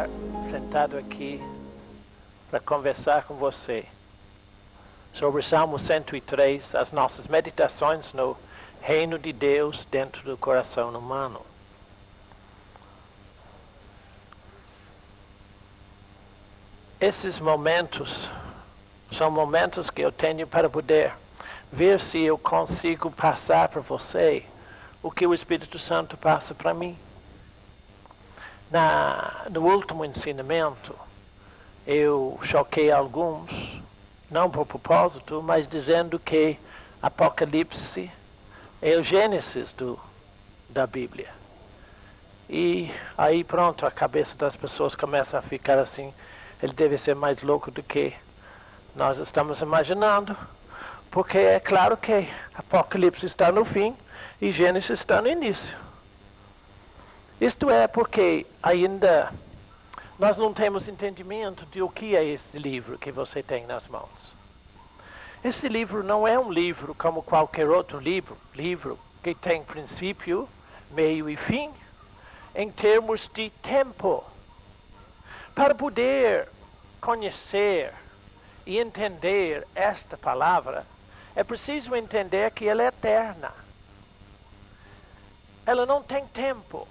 estar sentado aqui para conversar com você sobre o Salmo 103, as nossas meditações no reino de Deus dentro do coração humano. Esses momentos são momentos que eu tenho para poder ver se eu consigo passar para você o que o Espírito Santo passa para mim. No último ensinamento, eu choquei alguns, não por propósito, mas dizendo que Apocalipse é o Gênesis da Bíblia. E aí pronto, a cabeça das pessoas começa a ficar assim, ele deve ser mais louco do que nós estamos imaginando, porque é claro que Apocalipse está no fim e Gênesis está no início. Isto é porque ainda nós não temos entendimento de o que é esse livro que você tem nas mãos. Esse livro não é um livro como qualquer outro livro que tem princípio, meio e fim, em termos de tempo. Para poder conhecer e entender esta palavra, é preciso entender que ela é eterna. Ela não tem tempo.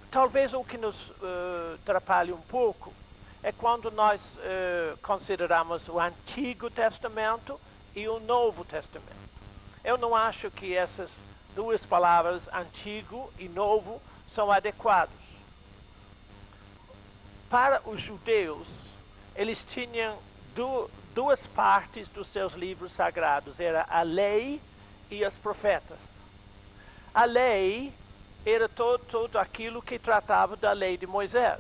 Talvez o que nos atrapalhe um pouco é quando nós consideramos o Antigo Testamento e o Novo Testamento. Eu não acho que essas duas palavras, Antigo e Novo, são adequados. Para os judeus, eles tinham duas partes dos seus livros sagrados. Era a lei e os profetas. A lei era todo aquilo que tratava da lei de Moisés.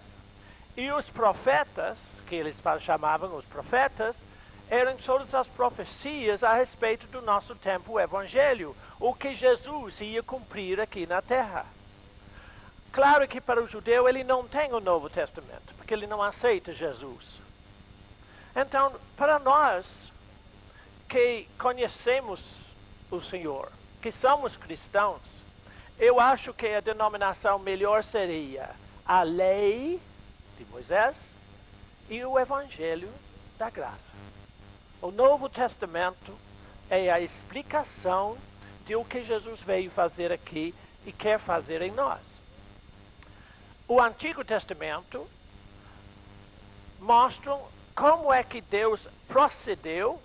E os profetas, que eles chamavam os profetas, eram todas as profecias a respeito do nosso tempo, o Evangelho, o que Jesus ia cumprir aqui na terra. Claro que para o judeu ele não tem o Novo Testamento, porque ele não aceita Jesus. Então, para nós que conhecemos o Senhor, que somos cristãos, eu acho que a denominação melhor seria a lei de Moisés e o Evangelho da graça. O Novo Testamento é a explicação de o que Jesus veio fazer aqui e quer fazer em nós. O Antigo Testamento mostra como é que Deus procedeu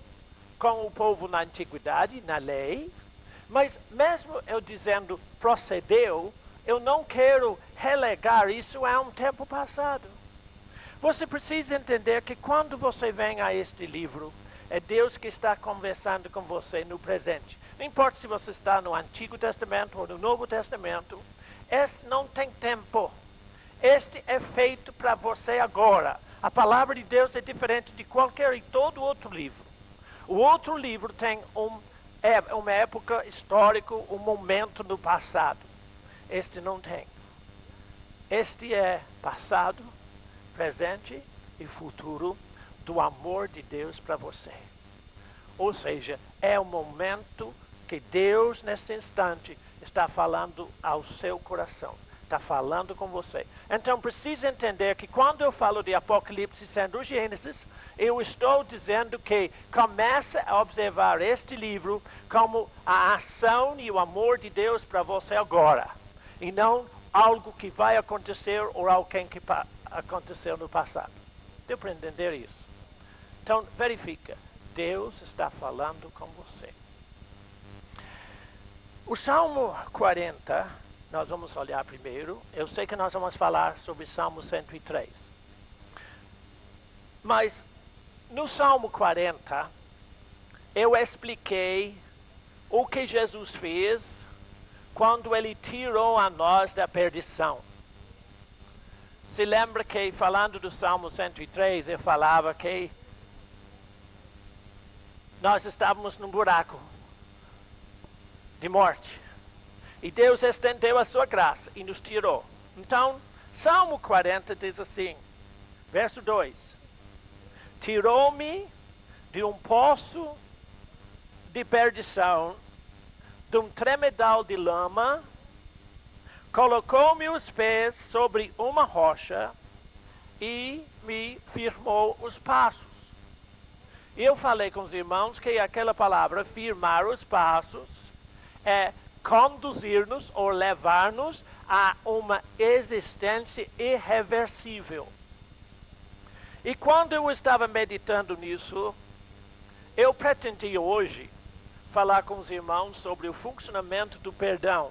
com o povo na antiguidade, na lei. Mas mesmo eu dizendo procedeu, eu não quero relegar isso a um tempo passado. Você precisa entender que quando você vem a este livro, é Deus que está conversando com você no presente. Não importa se você está no Antigo Testamento ou no Novo Testamento, este não tem tempo. Este é feito para você agora. A palavra de Deus é diferente de qualquer e todo outro livro. O outro livro tem uma época histórica, um momento no passado. Este não tem. Este é passado, presente e futuro do amor de Deus para você. Ou seja, é o momento que Deus, nesse instante, está falando ao seu coração. Está falando com você. Então, precisa entender que quando eu falo de Apocalipse sendo o Gênesis, eu estou dizendo que começa a observar este livro como a ação e o amor de Deus para você agora. E não algo que vai acontecer ou alguém que aconteceu no passado. Deu para entender isso? Então, verifica. Deus está falando com você. O Salmo 40, nós vamos olhar primeiro. Eu sei que nós vamos falar sobre Salmo 103. Mas no Salmo 40, eu expliquei o que Jesus fez quando ele tirou a nós da perdição. Se lembra que falando do Salmo 103, eu falava que nós estávamos num buraco de morte. E Deus estendeu a sua graça e nos tirou. Então, Salmo 40 diz assim, verso 2. Tirou-me de um poço de perdição, de um tremedal de lama, colocou-me os pés sobre uma rocha e me firmou os passos. Eu falei com os irmãos que aquela palavra firmar os passos é conduzir-nos ou levar-nos a uma existência irreversível. E quando eu estava meditando nisso, eu pretendia hoje falar com os irmãos sobre o funcionamento do perdão.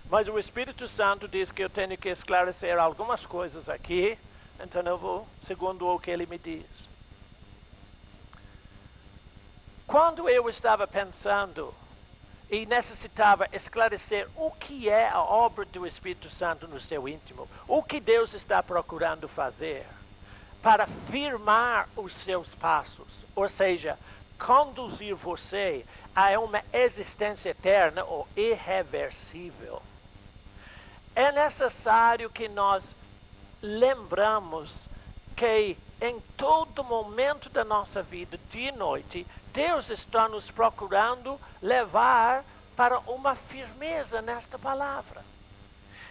Mas o Espírito Santo diz que eu tenho que esclarecer algumas coisas aqui, então eu vou segundo o que ele me diz. Quando eu estava pensando e necessitava esclarecer o que é a obra do Espírito Santo no seu íntimo, o que Deus está procurando fazer para firmar os seus passos, ou seja, conduzir você a uma existência eterna ou irreversível. É necessário que nós lembramos que em todo momento da nossa vida, dia e noite, Deus está nos procurando levar para uma firmeza nesta palavra.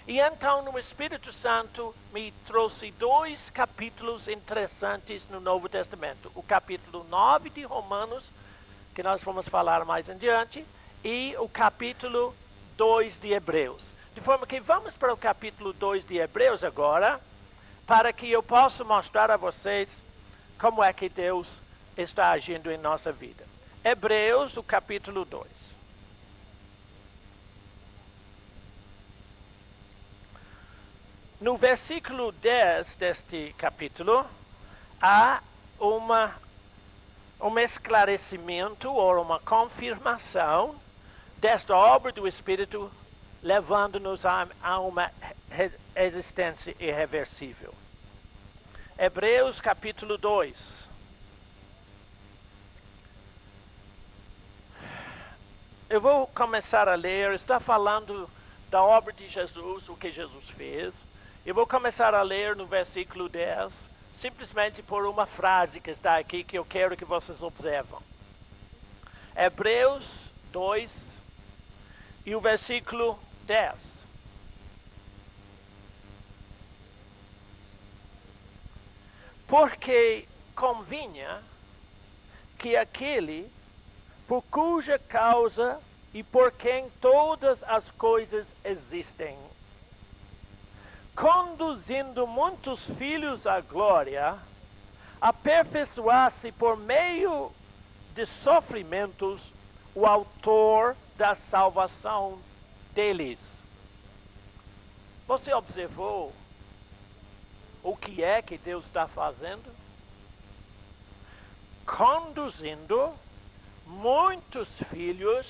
E então o Espírito Santo me trouxe 2 capítulos interessantes no Novo Testamento. O capítulo 9 de Romanos, que nós vamos falar mais adiante, e o capítulo 2 de Hebreus. De forma que vamos para o capítulo 2 de Hebreus agora, para que eu possa mostrar a vocês como é que Deus está agindo em nossa vida. Hebreus, o capítulo 2. No versículo 10 deste capítulo, há um esclarecimento ou uma confirmação desta obra do Espírito, levando-nos a uma existência irreversível. Hebreus capítulo 2. Eu vou começar a ler, está falando da obra de Jesus, o que Jesus fez. Eu vou começar a ler no versículo 10, simplesmente por uma frase que está aqui que eu quero que vocês observam. Hebreus 2 e o versículo 10. Porque convinha que aquele por cuja causa e por quem todas as coisas existem, conduzindo muitos filhos à glória, aperfeiçoasse por meio de sofrimentos o autor da salvação deles. Você observou o que é que Deus está fazendo? Conduzindo muitos filhos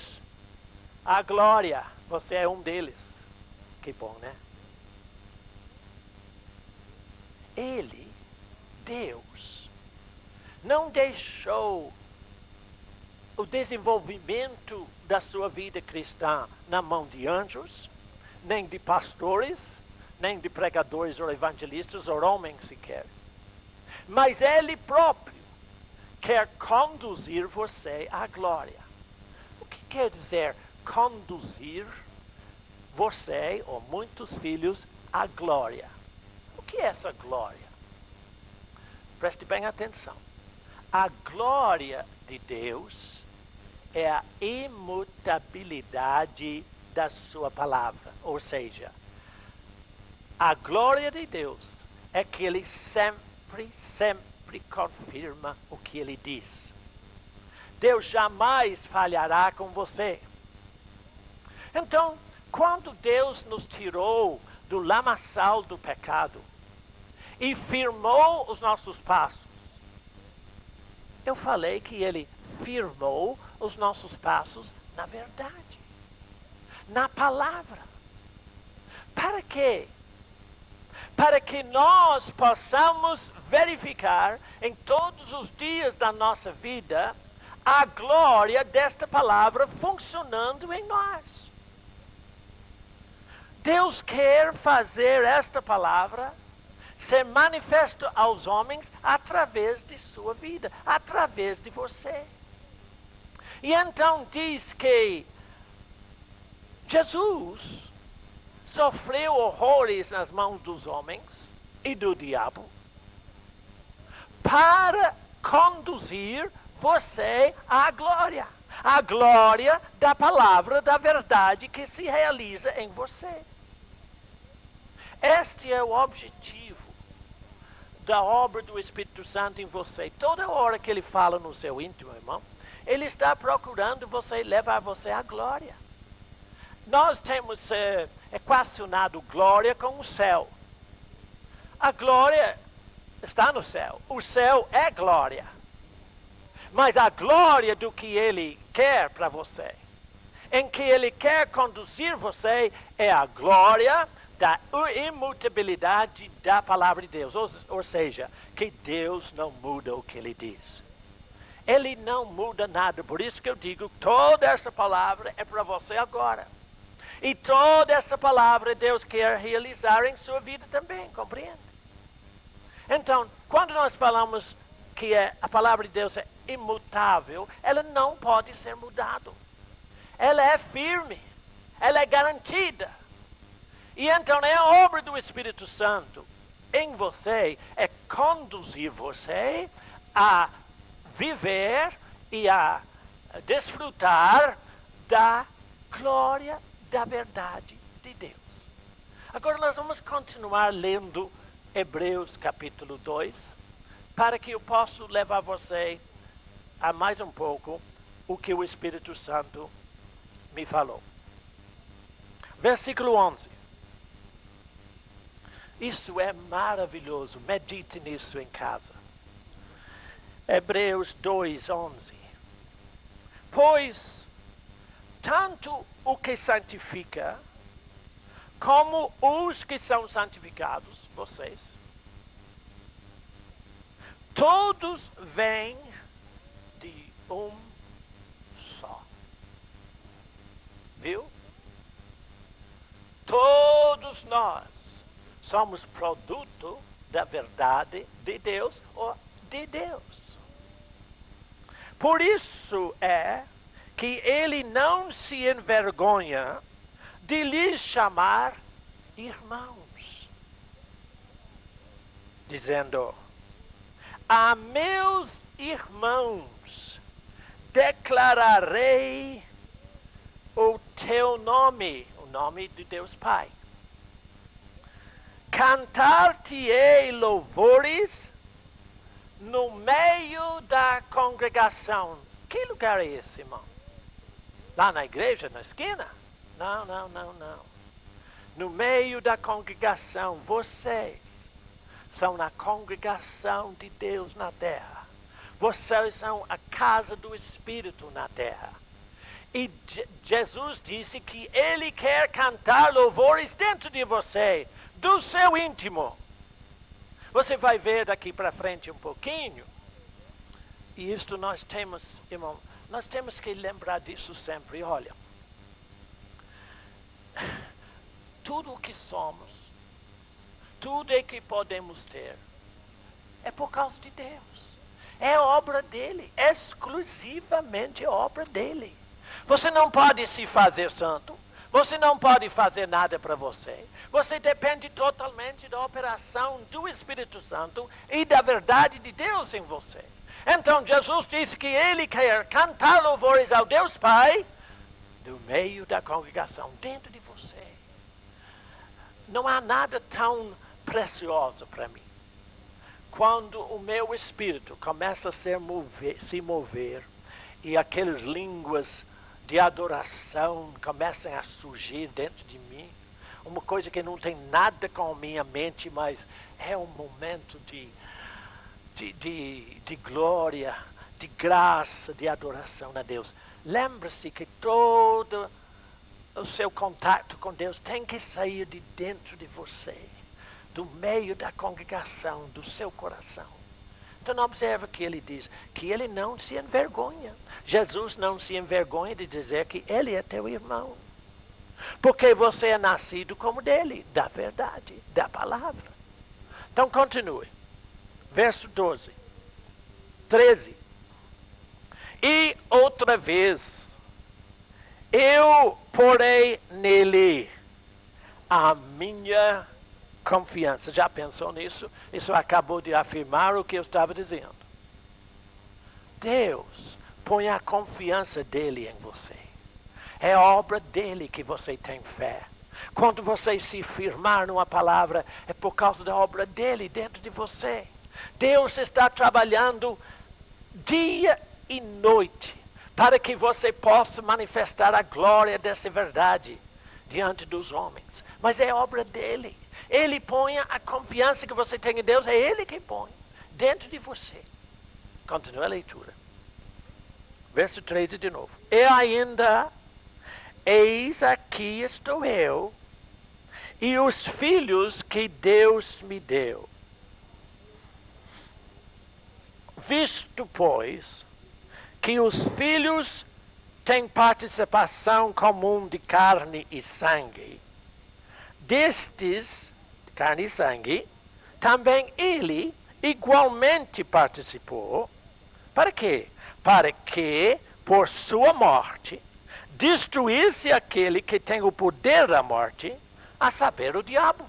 à glória. Você é um deles. Que bom, né? Ele, Deus, não deixou o desenvolvimento da sua vida cristã na mão de anjos, nem de pastores, nem de pregadores ou evangelistas ou homens sequer. Mas Ele próprio quer conduzir você à glória. O que quer dizer conduzir você ou muitos filhos à glória? O que é essa glória? Preste bem atenção. A glória de Deus é a imutabilidade da sua palavra. Ou seja, a glória de Deus é que Ele sempre confirma o que Ele diz. Deus jamais falhará com você. Então, quando Deus nos tirou do lamaçal do pecado e firmou os nossos passos, eu falei que Ele firmou os nossos passos na verdade, na palavra. Para quê? Para que nós possamos verificar em todos os dias da nossa vida a glória desta palavra funcionando em nós. Deus quer fazer esta palavra ser manifesto aos homens através de sua vida, através de você. E então diz que Jesus sofreu horrores nas mãos dos homens e do diabo, para conduzir você à glória. A glória da palavra da verdade que se realiza em você. Este é o objetivo da obra do Espírito Santo em você. Toda hora que ele fala no seu íntimo, irmão, ele está procurando você, levar você à glória. Nós temos equacionado glória com o céu. A glória está no céu. O céu é glória. Mas a glória do que ele quer para você, em que ele quer conduzir você, é a glória da imutabilidade da palavra de Deus. Ou seja, que Deus não muda o que ele diz. Ele não muda nada. Por isso que eu digo, toda essa palavra é para você agora. E toda essa palavra Deus quer realizar em sua vida também, compreende? Então, quando nós falamos que a palavra de Deus é imutável, ela não pode ser mudada. Ela é firme, ela é garantida. E então é a obra do Espírito Santo em você, é conduzir você a viver e a desfrutar da glória da verdade de Deus. Agora nós vamos continuar lendo Hebreus capítulo 2, para que eu possa levar você a mais um pouco o que o Espírito Santo me falou. Versículo 11. Isso é maravilhoso, medite nisso em casa. Hebreus 2:11. Pois tanto o que santifica, como os que são santificados, vocês, todos vêm de um só. Viu? Todos nós somos produto da verdade de Deus ou de Deus. Por isso é que ele não se envergonha de lhes chamar irmãos, dizendo: a meus irmãos declararei o teu nome, o nome de Deus Pai. Cantar-te-ei louvores no meio da congregação. Que lugar é esse, irmão? Lá na igreja, na esquina? Não. No meio da congregação, vocês são na congregação de Deus na terra. Vocês são a casa do Espírito na terra. E Jesus disse que ele quer cantar louvores dentro de você, do seu íntimo. Você vai ver daqui para frente um pouquinho. E isto nós temos, irmão, nós temos que lembrar disso sempre. Olha, tudo o que somos, tudo o que podemos ter, é por causa de Deus. É obra dele, exclusivamente obra dele. Você não pode se fazer santo. Você não pode fazer nada para você. Você depende totalmente da operação do Espírito Santo e da verdade de Deus em você. Então Jesus disse que ele quer cantar louvores ao Deus Pai do meio da congregação, dentro de você. Não há nada tão precioso para mim quando o meu espírito começa a se mover e aquelas línguas de adoração começam a surgir dentro de mim. Uma coisa que não tem nada com a minha mente, mas é um momento de glória, de graça, de adoração a Deus. Lembre-se que todo o seu contato com Deus tem que sair de dentro de você, do meio da congregação, do seu coração. Então observa que ele diz que ele não se envergonha. Jesus não se envergonha de dizer que ele é teu irmão. Porque você é nascido como dele, da verdade, da palavra. Então continue. Verso 13. E outra vez, eu porei nele a minha confiança. Já pensou nisso? Isso acabou de afirmar o que eu estava dizendo. Deus põe a confiança dele em você. É obra dele que você tem fé. Quando você se firmar numa palavra, é por causa da obra dele dentro de você. Deus está trabalhando dia e noite para que você possa manifestar a glória dessa verdade diante dos homens. Mas é obra dele. Ele põe a confiança que você tem em Deus, é ele que põe dentro de você. Continua a leitura. Verso 13 de novo. E ainda, eis aqui estou eu, e os filhos que Deus me deu. Visto, pois, que os filhos têm participação comum de carne e sangue, destes, carne e sangue, também ele igualmente participou. Para quê? Para que, por sua morte, destruísse aquele que tem o poder da morte, a saber, o diabo.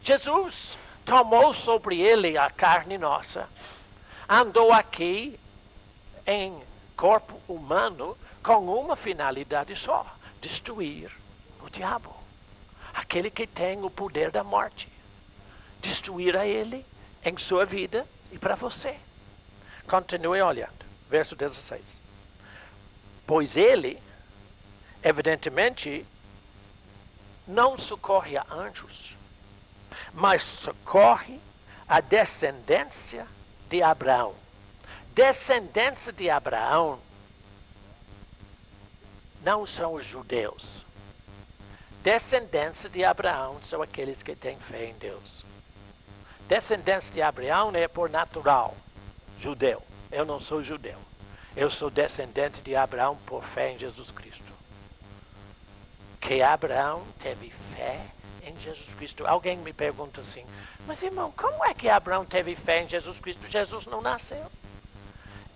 Jesus tomou sobre ele a carne nossa, andou aqui em corpo humano com uma finalidade só: destruir o diabo, aquele que tem o poder da morte. Destruir a ele em sua vida e para você. Continue olhando. Verso 16. Pois ele, evidentemente, não socorre a anjos, mas socorre a descendência de Abraão. Descendência de Abraão não são os judeus. Descendência de Abraão são aqueles que têm fé em Deus. Descendência de Abraão é por natural. Judeu. Eu não sou judeu. Eu sou descendente de Abraão por fé em Jesus Cristo. Que Abraão teve fé em Jesus Cristo. Alguém me pergunta assim, mas irmão, como é que Abraão teve fé em Jesus Cristo? Jesus não nasceu.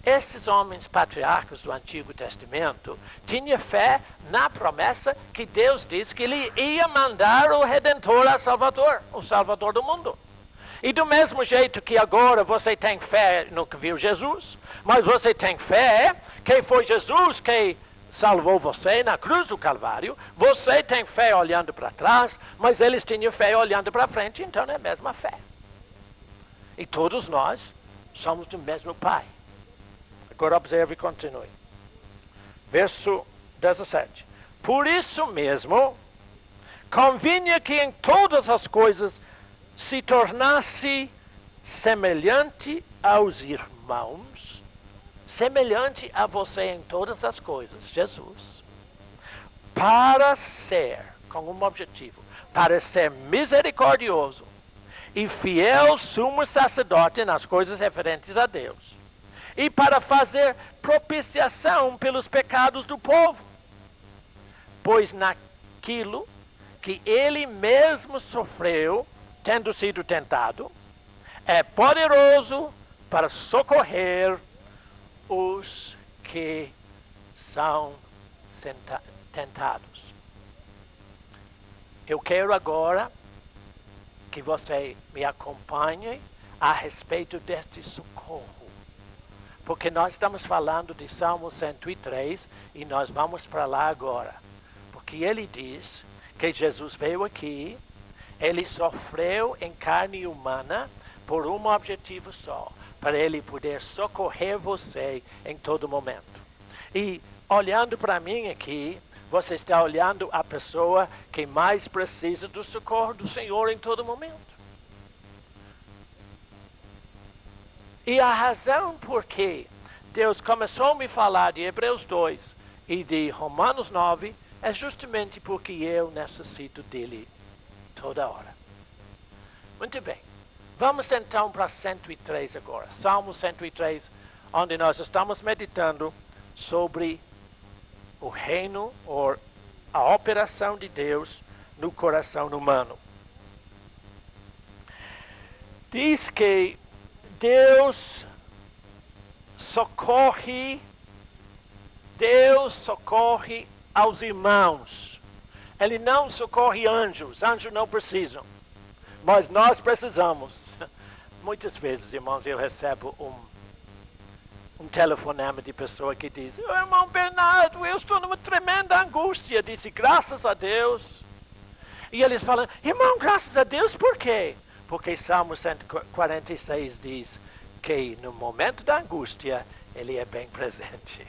Esses homens patriarcas do Antigo Testamento tinham fé na promessa que Deus disse que ele ia mandar o Redentor a Salvador, o Salvador do mundo. E do mesmo jeito que agora você tem fé no que viu Jesus, mas você tem fé que foi Jesus que salvou você na cruz do Calvário, você tem fé olhando para trás, mas eles tinham fé olhando para frente, então é a mesma fé. E todos nós somos do mesmo Pai. Agora observe e continue. Verso 17. Por isso mesmo, convinha que em todas as coisas se tornasse semelhante aos irmãos, semelhante a você em todas as coisas, Jesus, para ser, com um objetivo, para ser misericordioso e fiel sumo sacerdote nas coisas referentes a Deus, e para fazer propiciação pelos pecados do povo, pois naquilo que ele mesmo sofreu, tendo sido tentado, é poderoso para socorrer os que são tentados. Eu quero agora que você me acompanhe a respeito deste socorro. Porque nós estamos falando de Salmo 103 e nós vamos para lá agora. Porque ele diz que Jesus veio aqui, ele sofreu em carne humana por um objetivo só, para ele poder socorrer você em todo momento. E olhando para mim aqui, você está olhando a pessoa que mais precisa do socorro do Senhor em todo momento. E a razão por que Deus começou a me falar de Hebreus 2 e de Romanos 9 é justamente porque eu necessito dele toda hora. Muito bem. Vamos então para 103 agora. Salmo 103, onde nós estamos meditando sobre o reino ou a operação de Deus no coração humano. Diz que Deus socorre aos irmãos Ele não socorre anjos. Anjos não precisam. Mas nós precisamos. Muitas vezes, irmãos, eu recebo um telefonema de pessoa que diz: irmão Bernardo, eu estou numa tremenda angústia. Disse: graças a Deus. E eles falam: irmão, graças a Deus, por quê? Porque Salmo 146 diz que no momento da angústia, Ele é bem presente.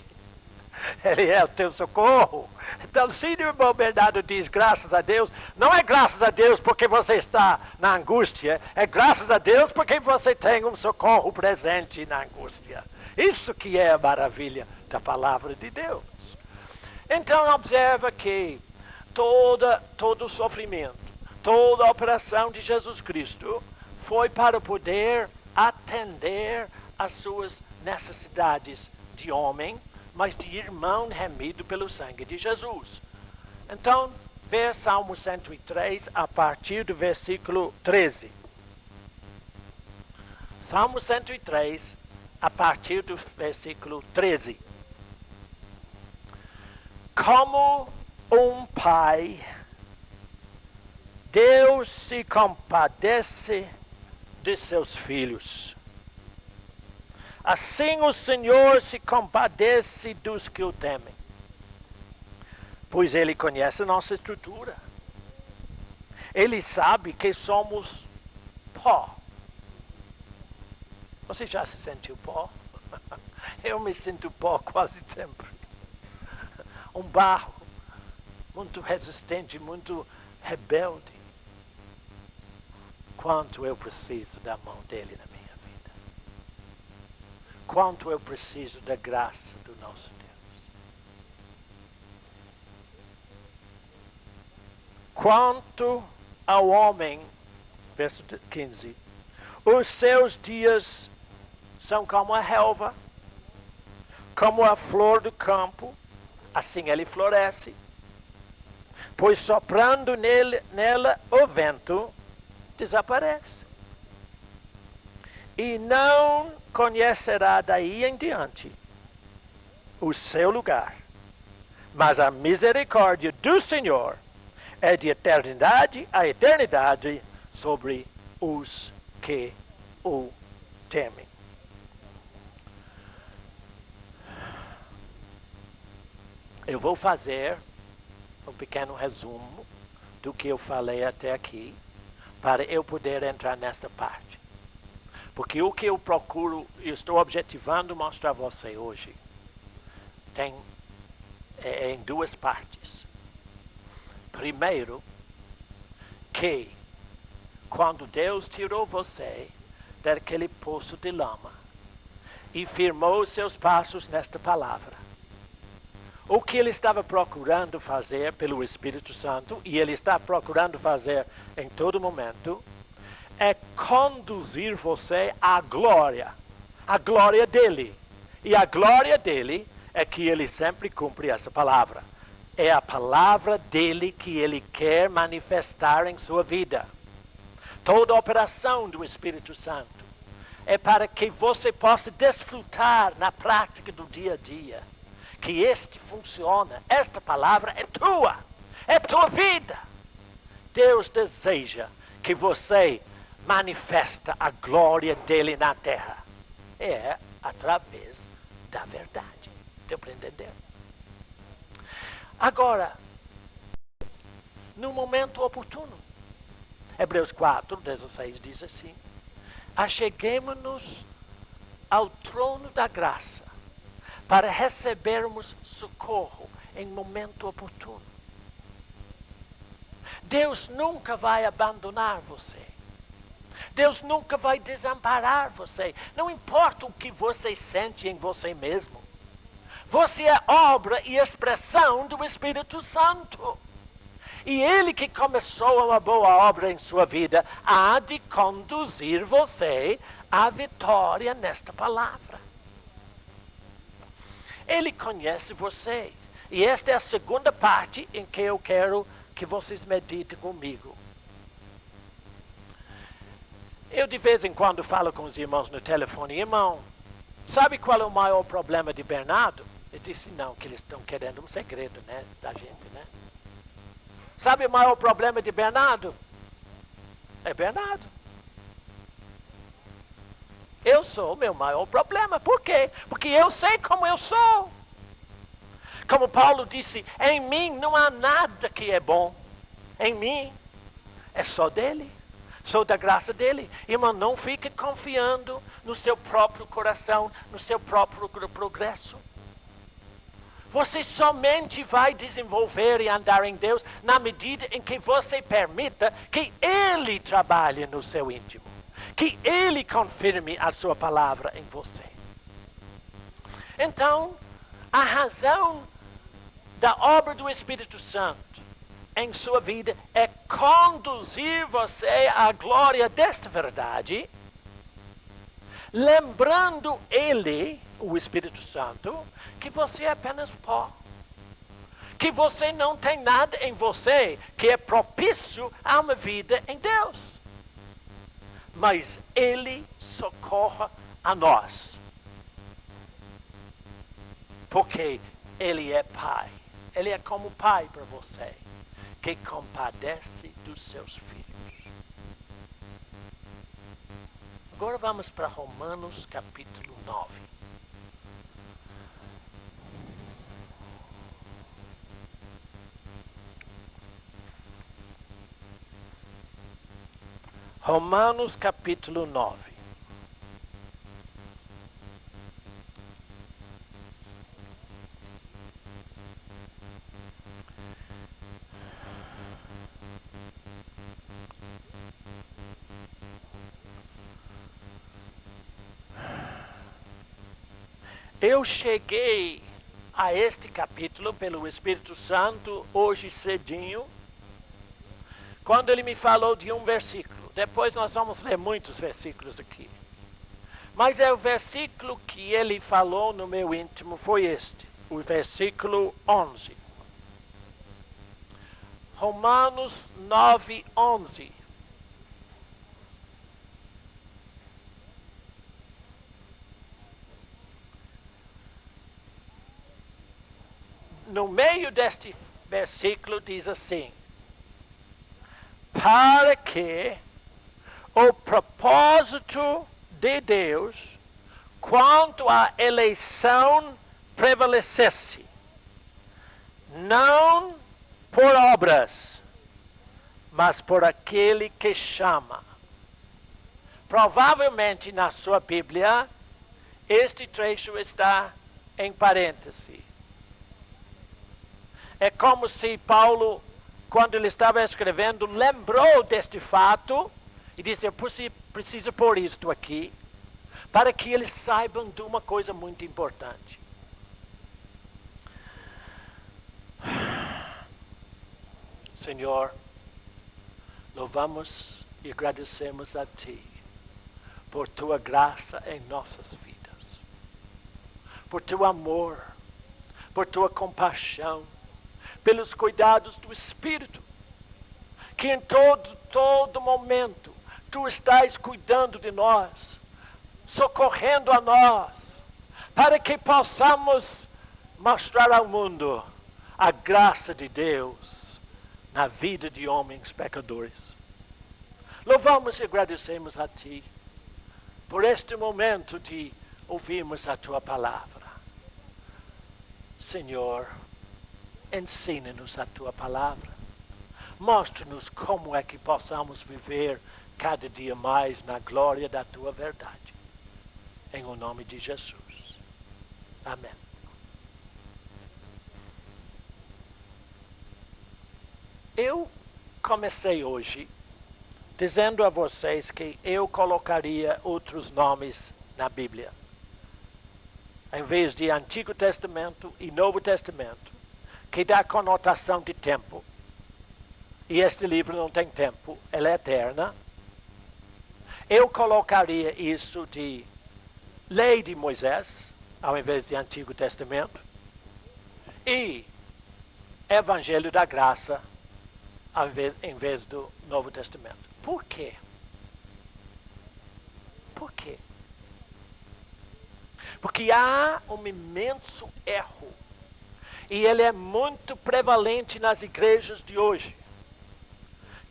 Ele é o teu socorro. Então, se o irmão Bernardo diz graças a Deus, não é graças a Deus porque você está na angústia, é graças a Deus porque você tem um socorro presente na angústia. Isso que é a maravilha da palavra de Deus. Então, observa que todo o sofrimento, toda a operação de Jesus Cristo foi para poder atender às suas necessidades de homem, mas de irmão remido pelo sangue de Jesus. Então, vê Salmo 103 a partir do versículo 13. Salmo 103, a partir do versículo 13. Como um pai, Deus se compadece de seus filhos. Assim o Senhor se compadece dos que o temem, pois Ele conhece a nossa estrutura. Ele sabe que somos pó. Você já se sentiu pó? Eu me sinto pó quase sempre. Um barro muito resistente, muito rebelde. Quanto eu preciso da mão dele na minha vida. Quanto eu preciso da graça do nosso Deus. Quanto ao homem, verso 15, os seus dias são como a relva, como a flor do campo, assim ele floresce. Pois soprando nela o vento, desaparece. E não conhecerá daí em diante o seu lugar. Mas a misericórdia do Senhor é de eternidade a eternidade sobre os que o temem. Eu vou fazer um pequeno resumo do que eu falei até aqui, para eu poder entrar nesta parte. Porque o que eu procuro, eu estou objetivando mostrar a você hoje, é em duas partes. Primeiro, que quando Deus tirou você daquele poço de lama e firmou os seus passos nesta palavra, o que Ele estava procurando fazer pelo Espírito Santo, e Ele está procurando fazer em todo momento, é conduzir você à glória. A glória dEle. E a glória dEle é que Ele sempre cumpre essa palavra. É a palavra dEle que Ele quer manifestar em sua vida. Toda a operação do Espírito Santo é para que você possa desfrutar na prática do dia a dia. Que este funciona, esta palavra é tua vida. Deus deseja que você manifesta a glória dele na terra. É através da verdade. Deu para entender? Agora, no momento oportuno, Hebreus 4:16 diz assim: acheguemo-nos ao trono da graça, para recebermos socorro em momento oportuno. Deus nunca vai abandonar você. Deus nunca vai desamparar você. Não importa o que você sente em você mesmo. Você é obra e expressão do Espírito Santo. E Ele que começou uma boa obra em sua vida, há de conduzir você à vitória nesta palavra. Ele conhece você. E esta é a segunda parte em que eu quero que vocês meditem comigo. Eu de vez em quando falo com os irmãos no telefone: irmão, sabe qual é o maior problema de Bernardo? Eu disse: não, que eles estão querendo um segredo, né, da gente, né? Sabe o maior problema de Bernardo? É Bernardo. Eu sou o meu maior problema. Por quê? Porque eu sei como eu sou. Como Paulo disse, em mim não há nada que é bom. Em mim é só dele. Sou da graça dele. Irmão, não fique confiando no seu próprio coração, no seu próprio progresso. Você somente vai desenvolver e andar em Deus na medida em que você permita que Ele trabalhe no seu íntimo. Que Ele confirme a sua palavra em você. Então, a razão da obra do Espírito Santo em sua vida é conduzir você à glória desta verdade, lembrando Ele, o Espírito Santo, que você é apenas pó. Que você não tem nada em você que é propício a uma vida em Deus. Mas Ele socorra a nós. Porque Ele é Pai. Ele é como Pai para você, que compadece dos seus filhos. Agora vamos para Romanos capítulo 9. Romanos capítulo 9. Eu cheguei a este capítulo pelo Espírito Santo hoje cedinho, quando ele me falou de um versículo. Depois nós vamos ler muitos versículos aqui. Mas é o versículo que ele falou no meu íntimo, foi este, o versículo 11. Romanos 9, 11. No meio deste versículo diz assim: para que o propósito de Deus quanto à eleição prevalecesse, não por obras, mas por aquele que chama. Provavelmente na sua Bíblia, este trecho está em parêntese. É como se Paulo, quando ele estava escrevendo, lembrou deste fato e disse: eu preciso pôr isto aqui, para que eles saibam de uma coisa muito importante. Senhor, louvamos e agradecemos a Ti por Tua graça em nossas vidas, por Teu amor, por Tua compaixão, pelos cuidados do Espírito, que em todo momento Tu estás cuidando de nós, socorrendo a nós, para que possamos mostrar ao mundo a graça de Deus na vida de homens pecadores. Louvamos e agradecemos a Ti por este momento de ouvirmos a Tua palavra. Senhor, ensina-nos a Tua palavra. Mostra-nos como é que possamos viver cada dia mais na glória da Tua verdade. Em o nome de Jesus. Amém. Eu comecei hoje dizendo a vocês que eu colocaria outros nomes na Bíblia. Em vez de Antigo Testamento e Novo Testamento, que dá conotação de tempo. E este livro não tem tempo, ela é eterna. Eu colocaria isso de Lei de Moisés, ao invés de Antigo Testamento, e Evangelho da Graça, em vez do Novo Testamento. Por quê? Por quê? Porque há um imenso erro, e ele é muito prevalente nas igrejas de hoje.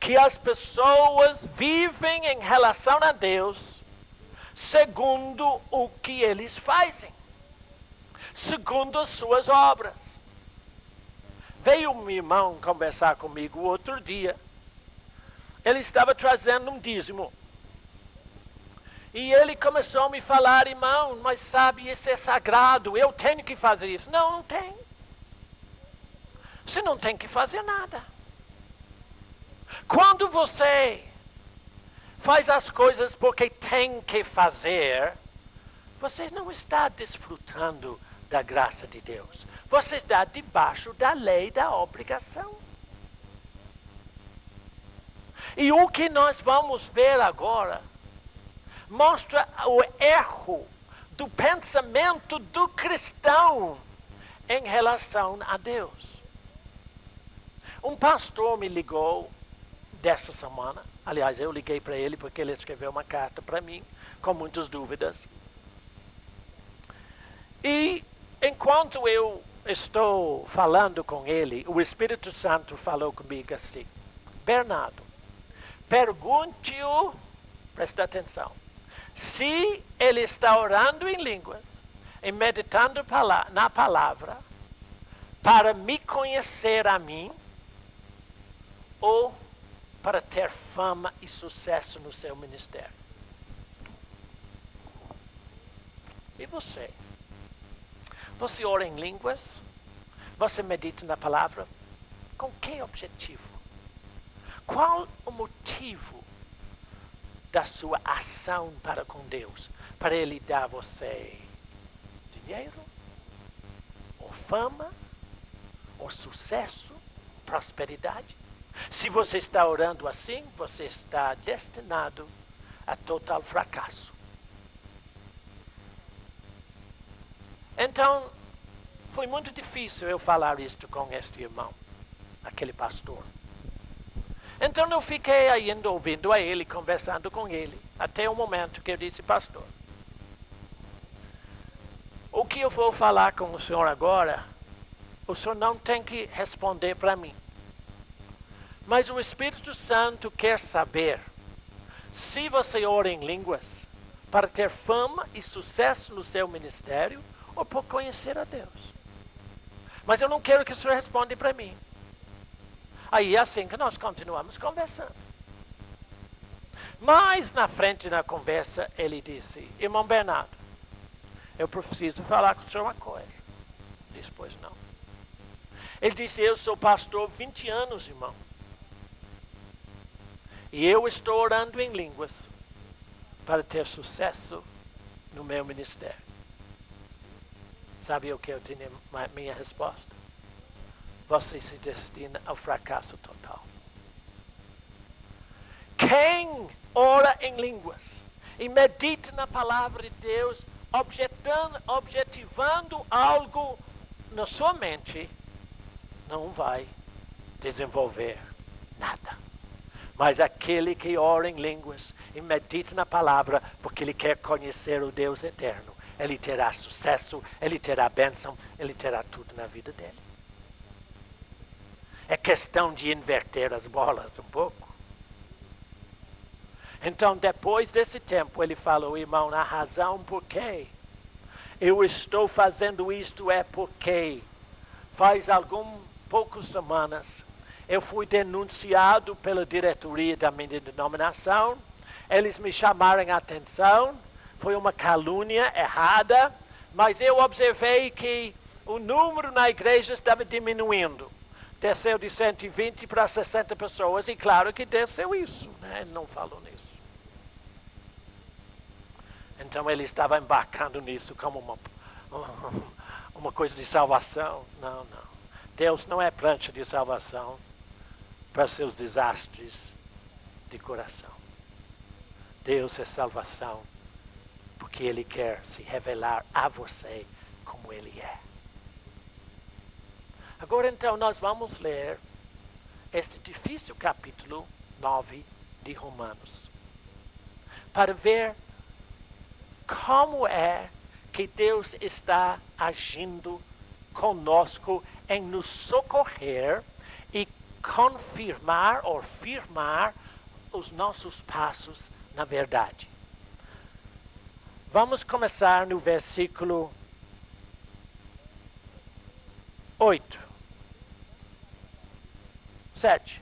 que as pessoas vivem em relação a Deus segundo o que eles fazem, segundo as suas obras. Veio um irmão conversar comigo outro dia. Ele estava trazendo um dízimo. E ele começou a me falar: irmão, mas sabe, isso é sagrado, eu tenho que fazer isso. Não, não tem. Você não tem que fazer nada. Quando você faz as coisas porque tem que fazer, você não está desfrutando da graça de Deus. Você está debaixo da lei da obrigação. E o que nós vamos ver agora mostra o erro do pensamento do cristão em relação a Deus. Um pastor me ligou dessa semana. Aliás, eu liguei para ele porque ele escreveu uma carta para mim com muitas dúvidas. E enquanto eu estou falando com ele, o Espírito Santo falou comigo assim: Bernardo, pergunte-o, presta atenção, se ele está orando em línguas e meditando na palavra para me conhecer a mim ou para ter fama e sucesso no seu ministério. E você? Você ora em línguas? Você medita na palavra? Com que objetivo? Qual o motivo da sua ação para com Deus? Para Ele dar a você dinheiro? Ou fama? Ou sucesso? Prosperidade? Se você está orando assim, você está destinado a total fracasso. Então, foi muito difícil eu falar isto com este irmão, aquele pastor. Então eu fiquei ainda ouvindo a ele, conversando com ele, até o momento que eu disse: pastor, o que eu vou falar com o senhor agora, o senhor não tem que responder para mim. Mas o Espírito Santo quer saber se você ora em línguas para ter fama e sucesso no seu ministério ou por conhecer a Deus. Mas eu não quero que o senhor responda para mim. Aí é assim que nós continuamos conversando. Mas na frente da conversa ele disse: irmão Bernardo, eu preciso falar com o senhor uma coisa. Disse: pois não. Ele disse: eu sou pastor há 20 anos, irmão. E eu estou orando em línguas para ter sucesso no meu ministério. Sabe o que eu tinha minha resposta? Você se destina ao fracasso total. Quem ora em línguas e medita na palavra de Deus, objetivando algo na sua mente, não vai desenvolver nada. Mas aquele que ora em línguas e medita na palavra, porque ele quer conhecer o Deus eterno, ele terá sucesso, ele terá bênção, ele terá tudo na vida dele. É questão de inverter as bolas um pouco. Então, depois desse tempo, ele falou: irmão, a razão por que eu estou fazendo isto é porque faz poucas semanas eu fui denunciado pela diretoria da minha denominação. Eles me chamaram a atenção. Foi uma calúnia errada, mas eu observei que o número na igreja estava diminuindo. Desceu de 120 para 60 pessoas, e claro que desceu isso, né? Ele não falou nisso. Então ele estava embarcando nisso como uma coisa de salvação. Não, não. Deus não é prancha de salvação para seus desastres de coração. Deus é salvação porque Ele quer se revelar a você como Ele é. Agora então nós vamos ler este difícil capítulo 9 de Romanos, para ver como é que Deus está agindo conosco em nos socorrer e confirmar ou firmar os nossos passos na verdade. Vamos começar no versículo 8. 7.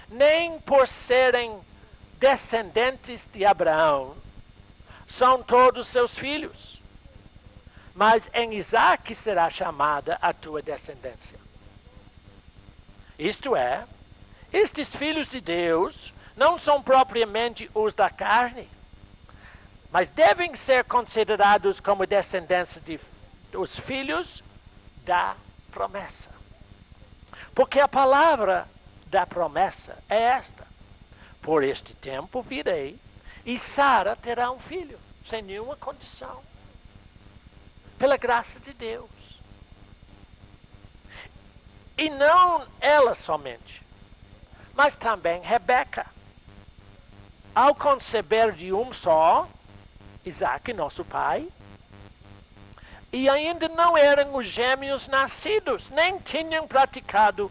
Nem por serem descendentes de Abraão são todos seus filhos, mas em Isaque será chamada a tua descendência. Isto é, estes filhos de Deus não são propriamente os da carne, mas devem ser considerados como descendência dos filhos da promessa. Porque a palavra da promessa é esta: por este tempo virei e Sara terá um filho, sem nenhuma condição, pela graça de Deus. E não ela somente, mas também Rebeca, ao conceber de um só, Isaque, nosso pai, e ainda não eram os gêmeos nascidos, nem tinham praticado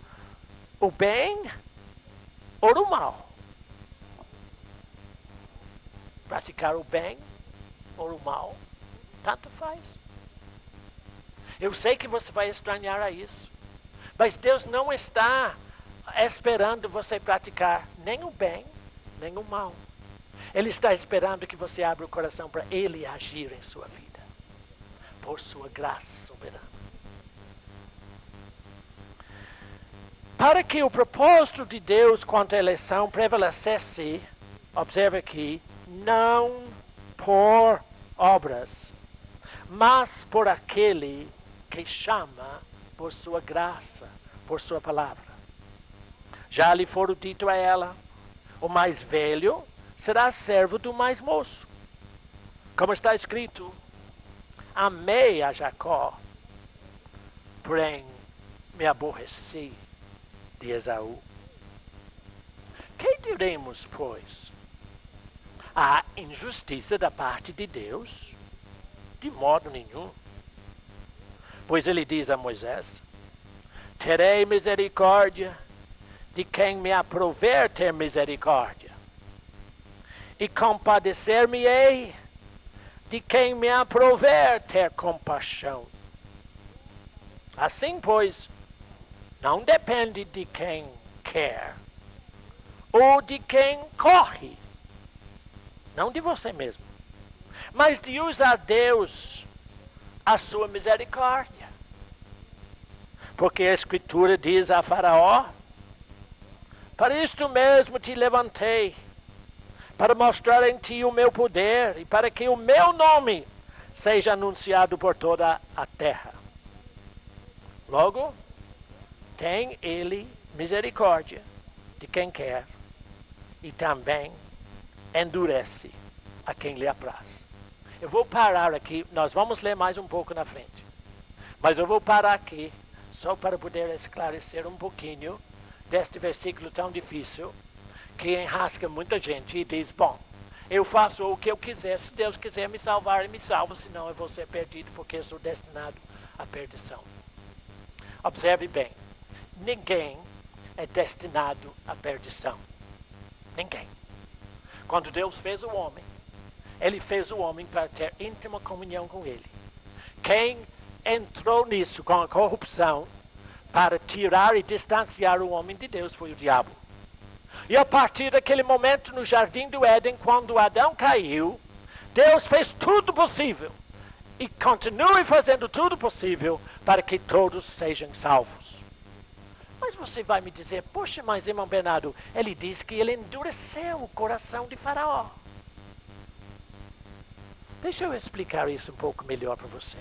o bem ou o mal. Praticar o bem ou o mal, tanto faz. Eu sei que você vai estranhar a isso, mas Deus não está esperando você praticar nem o bem, nem o mal. Ele está esperando que você abra o coração para Ele agir em sua vida, por sua graça soberana. Para que o propósito de Deus quanto à eleição prevalecesse, observe aqui, não por obras, mas por aquele que chama por sua graça, por sua palavra. Já lhe foram dito a ela: o mais velho será servo do mais moço. Como está escrito: amei a Jacó, porém me aborreci de Esaú. Que diremos, pois? Há injustiça da parte de Deus? De modo nenhum. Pois ele diz a Moisés: terei misericórdia de quem me aprouver ter misericórdia, e compadecer-me-ei de quem me aprouver ter compaixão. Assim, pois, não depende de quem quer ou de quem corre, não de você mesmo, mas de usar Deus a sua misericórdia. Porque a Escritura diz a Faraó: para isto mesmo te levantei, para mostrar em ti o meu poder e para que o meu nome seja anunciado por toda a terra. Logo, tem ele misericórdia de quem quer e também endurece a quem lhe apraz. Eu vou parar aqui, nós vamos ler mais um pouco na frente, mas eu vou parar aqui só para poder esclarecer um pouquinho deste versículo tão difícil que enrasca muita gente e diz: bom, eu faço o que eu quiser, se Deus quiser me salvar, Ele me salva, senão eu vou ser perdido porque eu sou destinado à perdição. Observe bem, ninguém é destinado à perdição. Ninguém. Quando Deus fez o homem, Ele fez o homem para ter íntima comunhão com Ele. Quem entrou nisso com a corrupção para tirar e distanciar o homem de Deus foi o diabo. E a partir daquele momento no jardim do Éden, quando Adão caiu, Deus fez tudo possível e continue fazendo tudo possível para que todos sejam salvos. Mas você vai me dizer: poxa, mas irmão Bernardo, ele diz que ele endureceu o coração de Faraó. Deixa eu explicar isso um pouco melhor para você.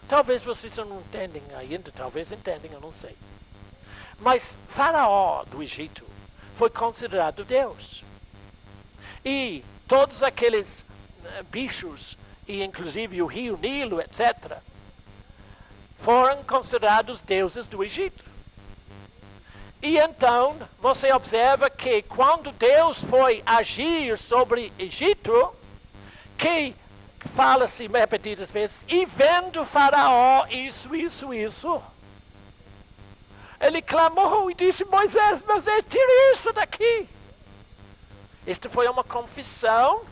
Talvez vocês não entendem ainda, talvez entendem, eu não sei. Mas Faraó do Egito foi considerado Deus. E todos aqueles bichos, e inclusive o rio Nilo, etc., foram considerados deuses do Egito. E então, você observa que quando Deus foi agir sobre o Egito, que fala-se repetidas vezes: e vendo Faraó isso, ele clamou e disse: Moisés, tire isso daqui. Isto foi uma confissão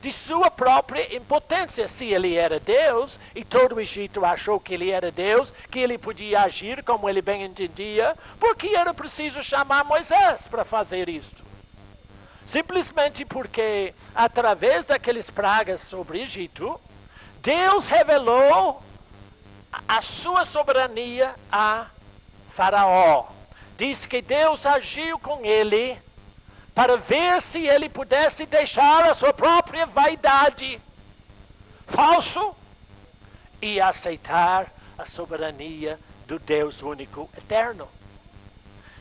de sua própria impotência. Se ele era Deus, e todo o Egito achou que ele era Deus, que ele podia agir como ele bem entendia, por que era preciso chamar Moisés para fazer isto? Simplesmente porque, através daqueles pragas sobre o Egito, Deus revelou a sua soberania a Faraó. Diz que Deus agiu com ele para ver se ele pudesse deixar a sua própria vaidade falso e aceitar a soberania do Deus único eterno.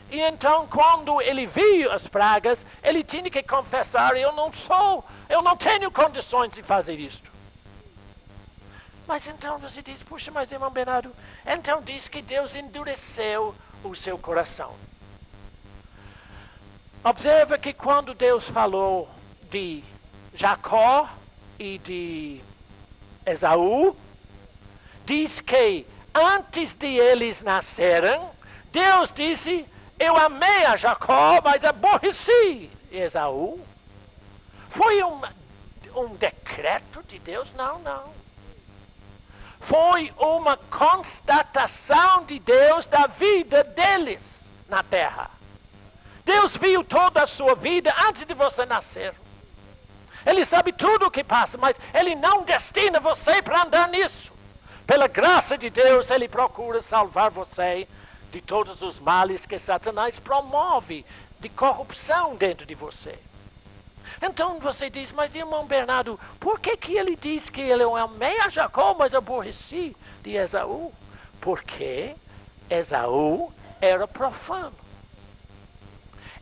E então, quando ele viu as pragas, ele tinha que confessar: eu não tenho condições de fazer isto. Mas então você diz: puxa, mas irmão Bernardo, então diz que Deus endureceu o seu coração. Observa que quando Deus falou de Jacó e de Esaú, diz que antes de eles nascerem, Deus disse: eu amei a Jacó, mas aborreci Esaú. Foi um decreto de Deus? Não. Foi uma constatação de Deus da vida deles na terra. Deus viu toda a sua vida antes de você nascer. Ele sabe tudo o que passa, mas Ele não destina você para andar nisso. Pela graça de Deus, Ele procura salvar você de todos os males que Satanás promove, de corrupção dentro de você. Então você diz: mas irmão Bernardo, por que ele diz que ele amei a Jacó, mas aborreci de Esaú? Porque Esaú era profano.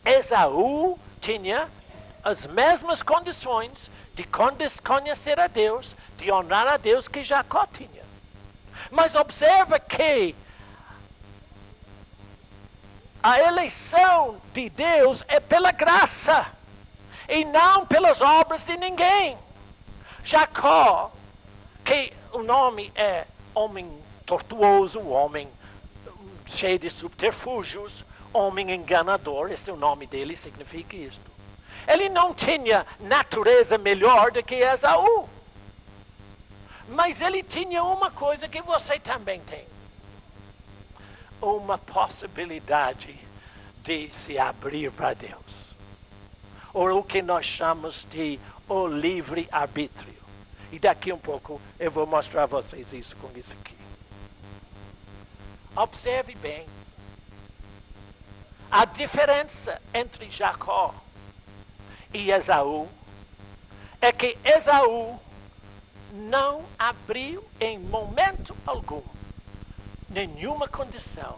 Esaú tinha as mesmas condições de conhecer a Deus, de honrar a Deus que Jacó tinha. Mas observa que a eleição de Deus é pela graça e não pelas obras de ninguém. Jacó, que o nome é homem tortuoso, homem cheio de subterfúgios, homem enganador, este é o nome dele, significa isto. Ele não tinha natureza melhor do que Esaú. Mas ele tinha uma coisa que você também tem: uma possibilidade de se abrir para Deus, ou o que nós chamamos de o livre-arbítrio. E daqui um pouco eu vou mostrar a vocês isso com isso aqui. Observe bem. A diferença entre Jacó e Esaú é que Esaú não abriu em momento algum nenhuma condição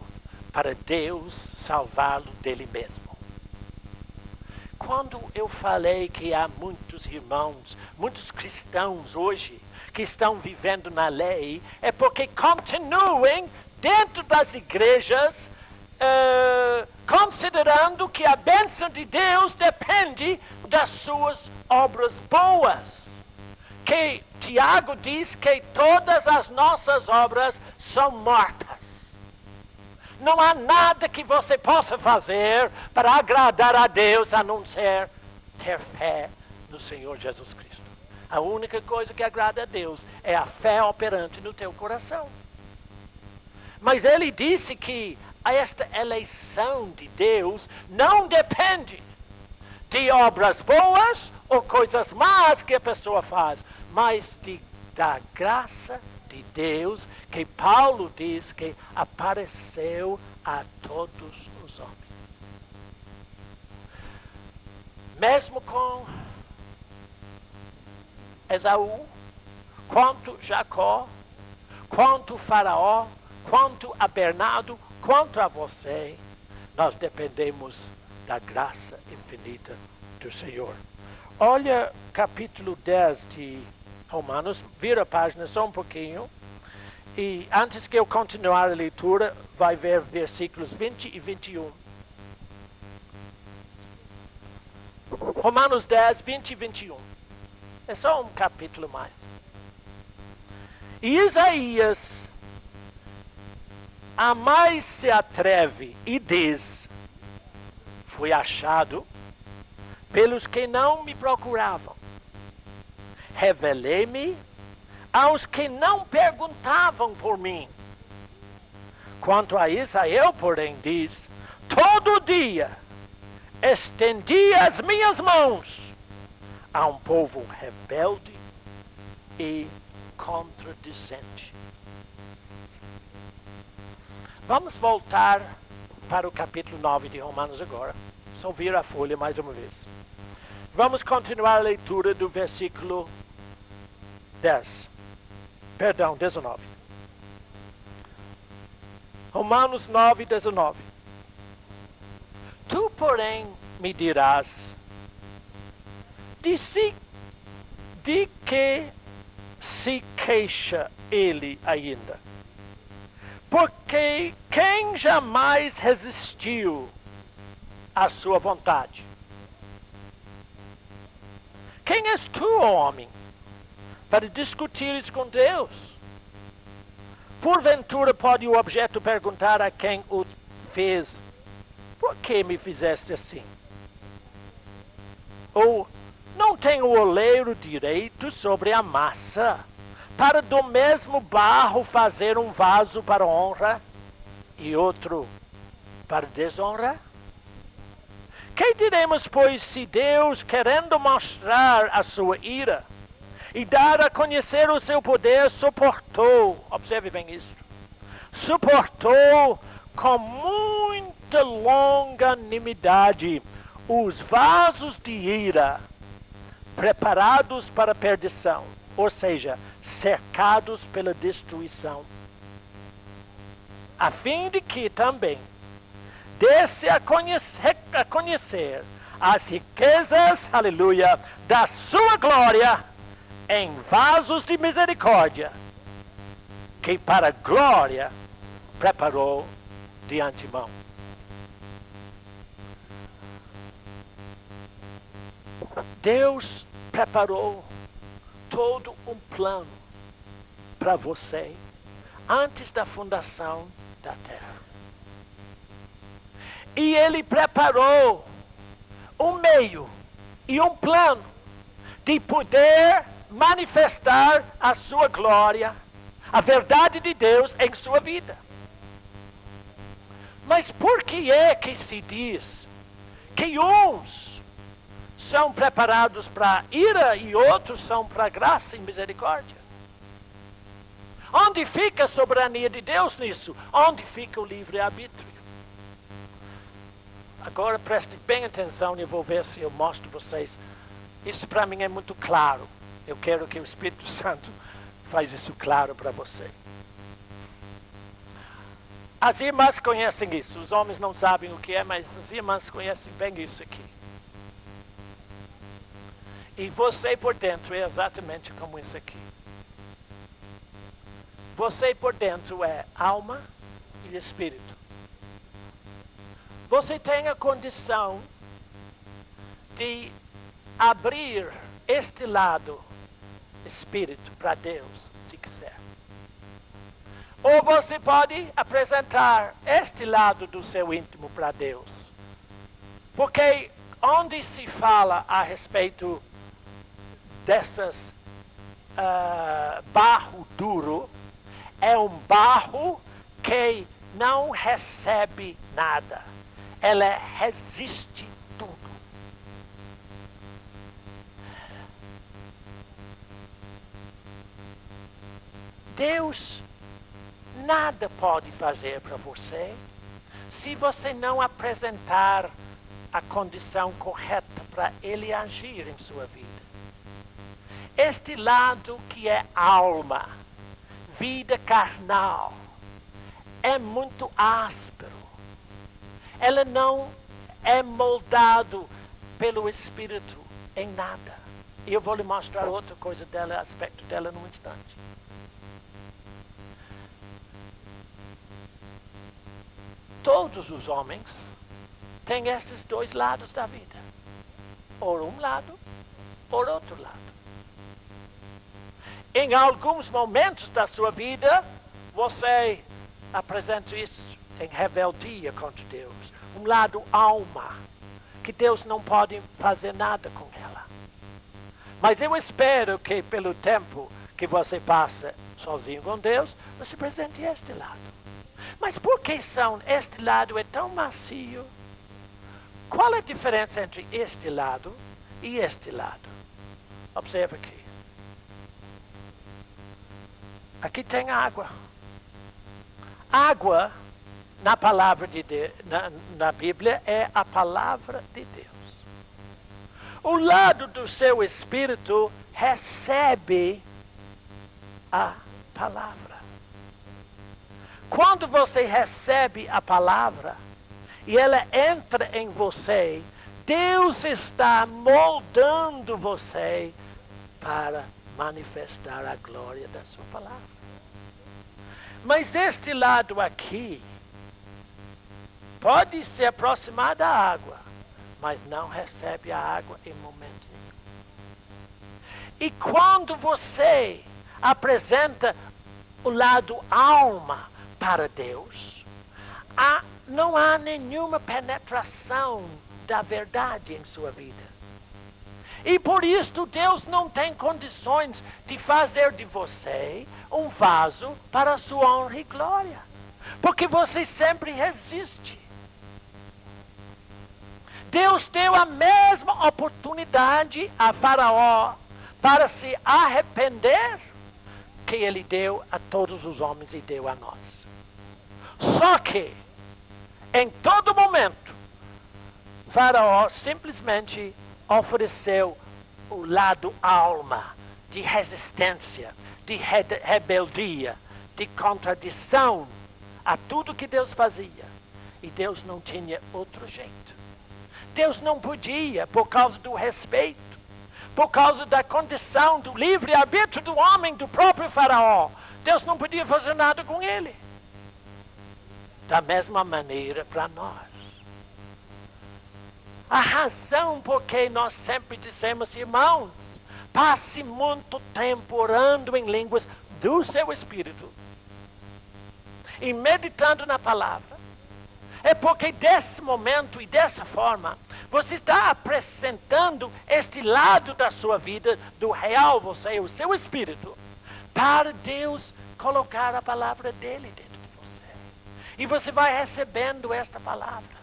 para Deus salvá-lo dele mesmo. Quando eu falei que há muitos irmãos, muitos cristãos hoje que estão vivendo na lei, é porque continuem dentro das igrejas considerando que a bênção de Deus depende das suas obras boas. Que Tiago diz que todas as nossas obras são mortas. Não há nada que você possa fazer para agradar a Deus a não ser ter fé no Senhor Jesus Cristo. A única coisa que agrada a Deus é a fé operante no teu coração. Mas ele disse que esta eleição de Deus não depende de obras boas ou coisas más que a pessoa faz, mas da graça de Deus, que Paulo diz que apareceu a todos os homens. Mesmo com Esaú, quanto Jacó, quanto Faraó, quanto a Bernardo, quanto a você, nós dependemos da graça infinita do Senhor. Olha capítulo 10 de Romanos, vira a página só um pouquinho, e antes que eu continuar a leitura, vai ver versículos 20 e 21. Romanos 10, 20 e 21. É só um capítulo mais. E Isaías a mais se atreve e diz: fui achado pelos que não me procuravam. Revelei-me aos que não perguntavam por mim. Quanto a Israel, porém, diz: todo dia estendi as minhas mãos a um povo rebelde e contradizente. Vamos voltar para o capítulo 9 de Romanos agora. Só vira a folha mais uma vez. Vamos continuar a leitura do versículo 19. Romanos 9, 19. Tu, porém, me dirás, de que se queixa ele ainda? Porque quem jamais resistiu à sua vontade? Quem és tu, homem, para discutires com Deus? Porventura pode o objeto perguntar a quem o fez: por que me fizeste assim? Ou não tem o oleiro direito sobre a massa, para do mesmo barro fazer um vaso para honra e outro para desonra? Que diremos, pois, se Deus, querendo mostrar a sua ira e dar a conhecer o seu poder, suportou, observe bem isso, suportou com muita longanimidade os vasos de ira preparados para a perdição, ou seja, cercados pela destruição, a fim de que também desse a conhecer as riquezas, aleluia, da sua glória em vasos de misericórdia, que para glória preparou de antemão. Deus preparou todo um plano para você antes da fundação da terra. E Ele preparou um meio e um plano de poder manifestar a sua glória, a verdade de Deus em sua vida. Mas por que é que se diz que uns são preparados para ira e outros são para graça e misericórdia? Onde fica a soberania de Deus nisso? Onde fica o livre-arbítrio? Agora preste bem atenção e eu vou ver se eu mostro vocês. Isso para mim é muito claro. Eu quero que o Espírito Santo faz isso claro para você. As irmãs conhecem isso. Os homens não sabem o que é, mas as irmãs conhecem bem isso aqui. E você por dentro é exatamente como isso aqui. Você por dentro é alma e espírito. Você tem a condição de abrir este lado, espírito, para Deus, se quiser. Ou você pode apresentar este lado do seu íntimo para Deus. Porque onde se fala a respeito dessas barro duro, é um barro que não recebe nada. Ela resiste tudo. Deus nada pode fazer para você se você não apresentar a condição correta para Ele agir em sua vida. Este lado que é alma, vida carnal, é muito áspero. Ela não é moldado pelo Espírito em nada. E eu vou lhe mostrar outra coisa dela, aspecto dela num instante. Todos os homens têm esses dois lados da vida. Ou um lado, ou outro lado. Em alguns momentos da sua vida, você apresento isso em rebeldia contra Deus. Um lado alma, que Deus não pode fazer nada com ela. Mas eu espero que pelo tempo que você passa sozinho com Deus, você apresente este lado. Mas por que este lado é tão macio? Qual é a diferença entre este lado e este lado? Observe aqui. Aqui tem água. Água, na palavra de Deus, na Bíblia, é a palavra de Deus. O lado do seu espírito recebe a palavra. Quando você recebe a palavra e ela entra em você, Deus está moldando você para manifestar a glória da sua palavra. Mas este lado aqui pode se aproximar da água, mas não recebe a água em momento nenhum. E quando você apresenta o lado alma para Deus, não há nenhuma penetração da verdade em sua vida. E por isso Deus não tem condições de fazer de você um vaso para a sua honra e glória. Porque você sempre resiste. Deus deu a mesma oportunidade a Faraó para se arrepender que ele deu a todos os homens e deu a nós. Só que, em todo momento, Faraó simplesmente ofereceu o lado alma de resistência, de rebeldia, de contradição a tudo que Deus fazia. E Deus não tinha outro jeito. Deus não podia, por causa do respeito, por causa da condição do livre-arbítrio do homem, do próprio Faraó. Deus não podia fazer nada com ele. Da mesma maneira para nós. A razão por que nós sempre dizemos, irmãos, passe muito tempo orando em línguas do seu espírito e meditando na palavra, é porque desse momento e dessa forma, você está apresentando este lado da sua vida, do real você, o seu espírito, para Deus colocar a palavra dele dentro de você. E você vai recebendo esta palavra.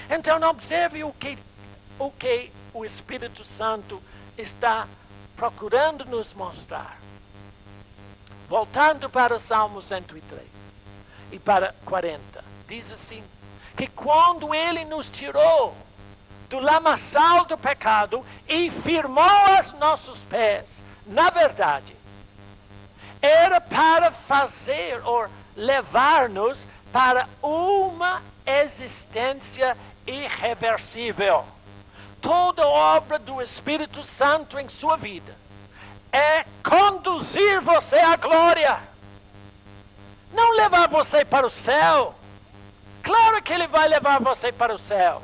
Então observe o que o Espírito Santo está procurando nos mostrar. Voltando para o Salmo 103 e para 40, diz assim, que quando ele nos tirou do lamaçal do pecado e firmou os nossos pés, na verdade, era para fazer ou levar-nos para uma existência irreversível. Toda obra do Espírito Santo em sua vida é conduzir você à glória. Não levar você para o céu. Claro que ele vai levar você para o céu.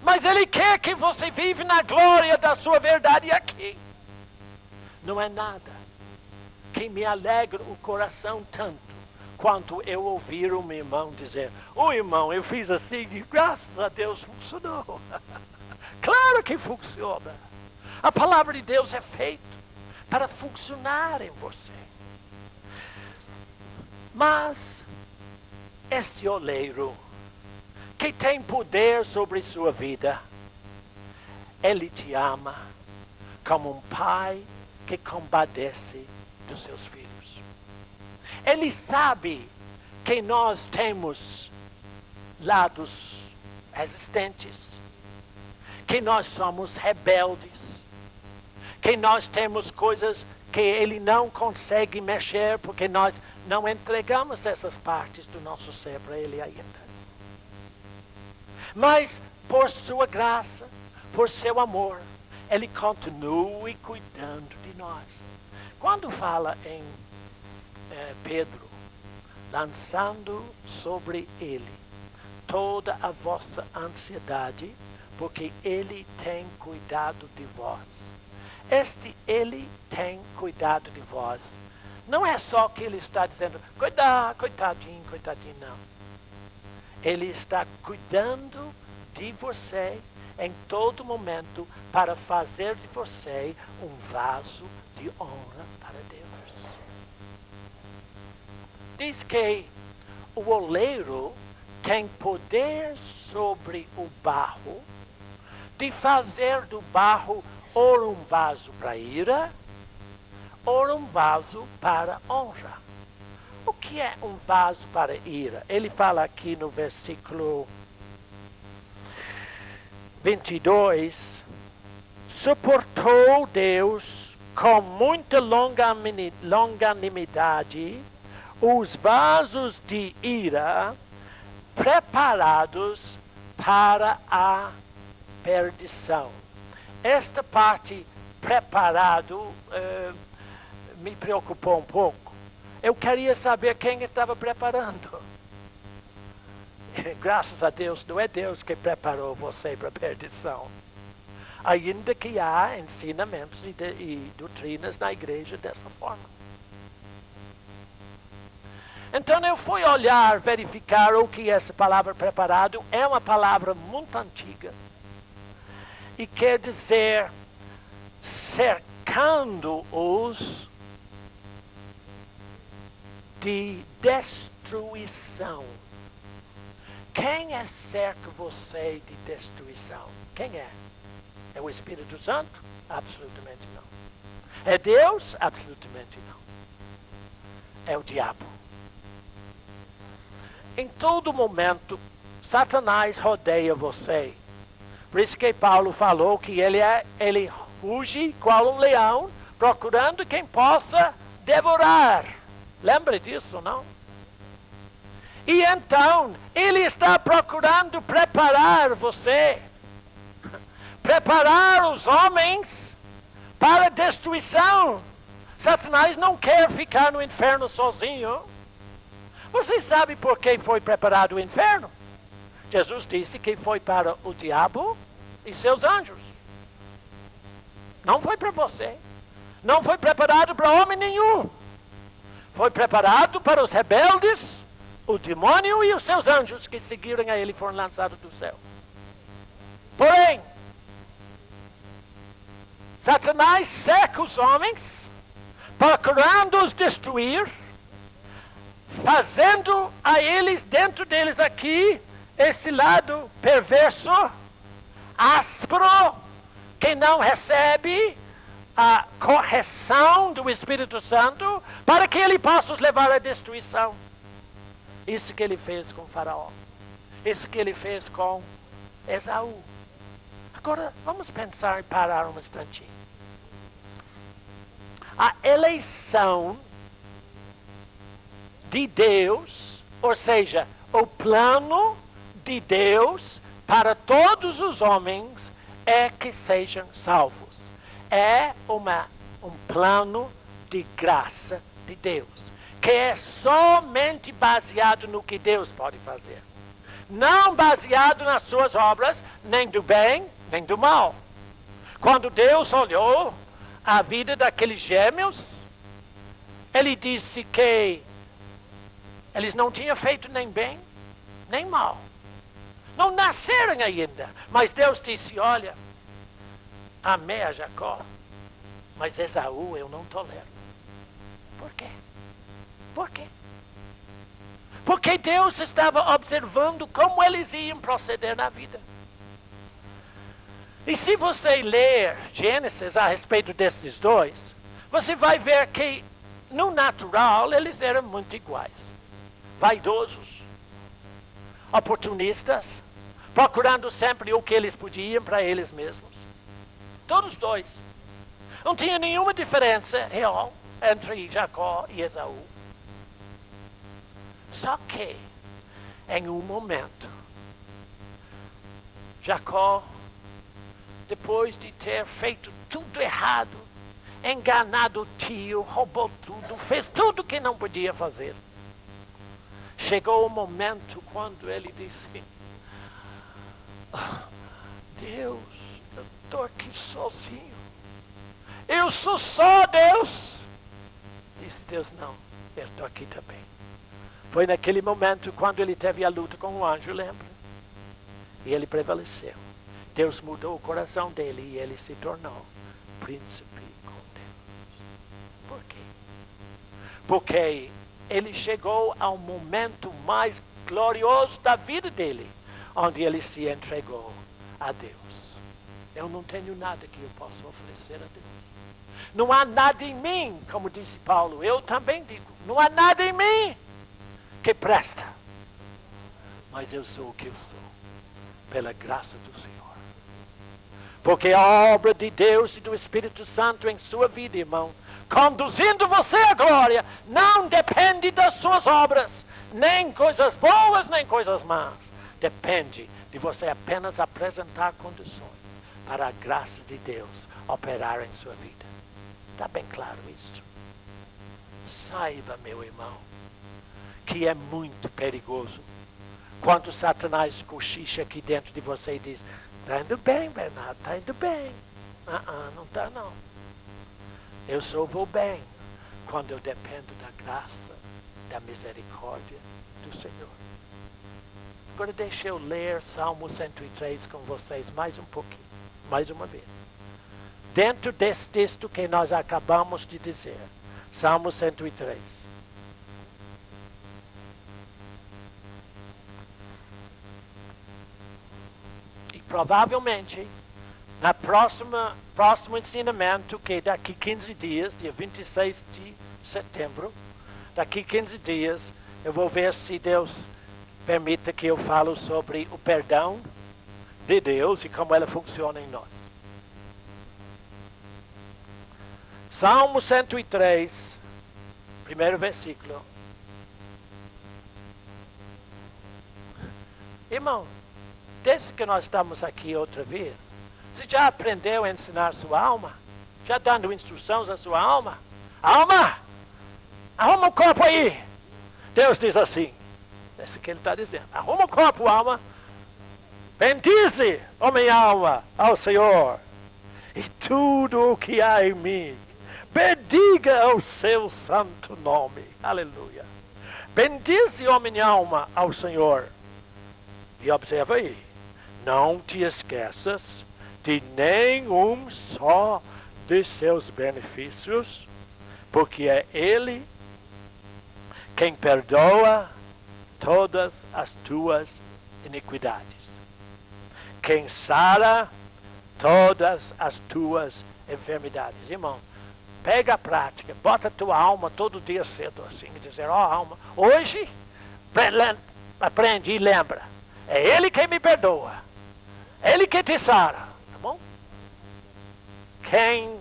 Mas ele quer que você vive na glória da sua verdade aqui. Não é nada que me alegra o coração tanto quanto eu ouvir um irmão dizer, irmão, eu fiz assim e graças a Deus funcionou. Claro que funciona. A palavra de Deus é feita para funcionar em você. Mas este oleiro que tem poder sobre sua vida, ele te ama como um pai que compadece dos seus filhos. Ele sabe que nós temos lados resistentes, que nós somos rebeldes, que nós temos coisas que ele não consegue mexer porque nós não entregamos essas partes do nosso ser para ele ainda. Mas por sua graça, por seu amor, ele continua cuidando de nós. Quando fala em Pedro, lançando sobre ele toda a vossa ansiedade, porque ele tem cuidado de vós. Ele tem cuidado de vós Não é só que ele está dizendo, coitadinho, não. Ele está cuidando de você em todo momento para fazer de você um vaso de honra para Deus. Diz que o oleiro tem poder sobre o barro de fazer do barro ou um vaso para ira ou um vaso para honra. O que é um vaso para ira? Ele fala aqui no versículo 22, suportou Deus com muita longanimidade os vasos de ira preparados para a perdição. Esta parte, preparado, me preocupou um pouco. Eu queria saber quem estava preparando. Graças a Deus, não é Deus que preparou você para a perdição. Ainda que há ensinamentos e doutrinas na igreja dessa forma. Então eu fui olhar, verificar o que essa palavra preparado é uma palavra muito antiga. E quer dizer cercando-os de destruição. Quem é cerca você de destruição? Quem é? É o Espírito Santo? Absolutamente não. É Deus? Absolutamente não. É o diabo. Em todo momento, Satanás rodeia você. Por isso que Paulo falou que ele fuge qual um leão, procurando quem possa devorar. Lembra disso, não? E então, ele está procurando preparar você. Preparar os homens para a destruição. Satanás não quer ficar no inferno sozinho. Você sabe por que foi preparado o inferno? Jesus disse que foi para o diabo e seus anjos. Não foi para você. Não foi preparado para homem nenhum. Foi preparado para os rebeldes, o demônio e os seus anjos que seguiram a ele foram lançados do céu. Porém, Satanás cerca os homens, procurando os destruir, fazendo a eles, dentro deles aqui, esse lado perverso, áspero, que não recebe a correção do Espírito Santo, para que ele possa os levar à destruição. Isso que ele fez com Faraó. Isso que ele fez com Esaú. Agora, vamos pensar e parar um instantinho. A eleição de Deus, ou seja, o plano de Deus para todos os homens é que sejam salvos. É um plano de graça de Deus, que é somente baseado no que Deus pode fazer. Não baseado nas suas obras, nem do bem, nem do mal. Quando Deus olhou a vida daqueles gêmeos, ele disse que eles não tinham feito nem bem, nem mal. Não nasceram ainda. Mas Deus disse, olha, amei a Jacó, mas Esaú eu não tolero. Por quê? Por quê? Porque Deus estava observando como eles iam proceder na vida. E se você ler Gênesis a respeito desses dois, você vai ver que no natural eles eram muito iguais. Vaidosos, oportunistas, procurando sempre o que eles podiam para eles mesmos. Todos dois. Não tinha nenhuma diferença real entre Jacó e Esaú. Só que, em um momento, Jacó, depois de ter feito tudo errado, enganado o tio, roubou tudo, fez tudo que não podia fazer, chegou o momento quando ele disse, Deus, eu estou aqui sozinho. Eu sou só Deus. Disse Deus, não, eu estou aqui também. Foi naquele momento quando ele teve a luta com o anjo, lembra? E ele prevaleceu. Deus mudou o coração dele e ele se tornou príncipe com Deus. Por quê? Porque ele chegou ao momento mais glorioso da vida dele, onde ele se entregou a Deus. Eu não tenho nada que eu possa oferecer a Deus. Não há nada em mim, como disse Paulo. Eu também digo, não há nada em mim que presta. Mas eu sou o que eu sou, pela graça do Senhor. Porque a obra de Deus e do Espírito Santo em sua vida, irmão, conduzindo você à glória, não depende das suas obras, nem coisas boas, nem coisas más. Depende de você apenas apresentar condições para a graça de Deus operar em sua vida. Está bem claro isso? Saiba, meu irmão, que é muito perigoso quando Satanás cochicha aqui dentro de você e diz: está indo bem, Bernardo, está indo bem. Não está não. Eu só vou bem quando eu dependo da graça, da misericórdia do Senhor. Agora deixa eu ler Salmo 103 com vocês mais um pouquinho, mais uma vez. Dentro desse texto que nós acabamos de dizer, Salmo 103. E provavelmente, na próximo ensinamento, que daqui 15 dias, dia 26 de setembro, daqui 15 dias, eu vou ver se Deus permita que eu falo sobre o perdão de Deus e como ela funciona em nós. Salmo 103, primeiro versículo. Irmão, desde que nós estamos aqui outra vez, você já aprendeu a ensinar sua alma? Já dando instruções à sua alma? Alma, arruma um copo aí. Deus diz assim, é isso que ele está dizendo. Arruma um copo, alma. Bendize, ó minha alma, ao Senhor. E tudo o que há em mim, bendiga o seu santo nome. Aleluia. Bendize, ó minha alma, ao Senhor. E observa aí. Não te esqueças de nenhum só de seus benefícios, porque é Ele quem perdoa todas as tuas iniquidades, quem sara todas as tuas enfermidades. Irmão, pega a prática, bota a tua alma todo dia cedo assim, e dizer: ó alma, hoje aprende e lembra, é Ele quem me perdoa, é Ele quem te sara, tá bom? Quem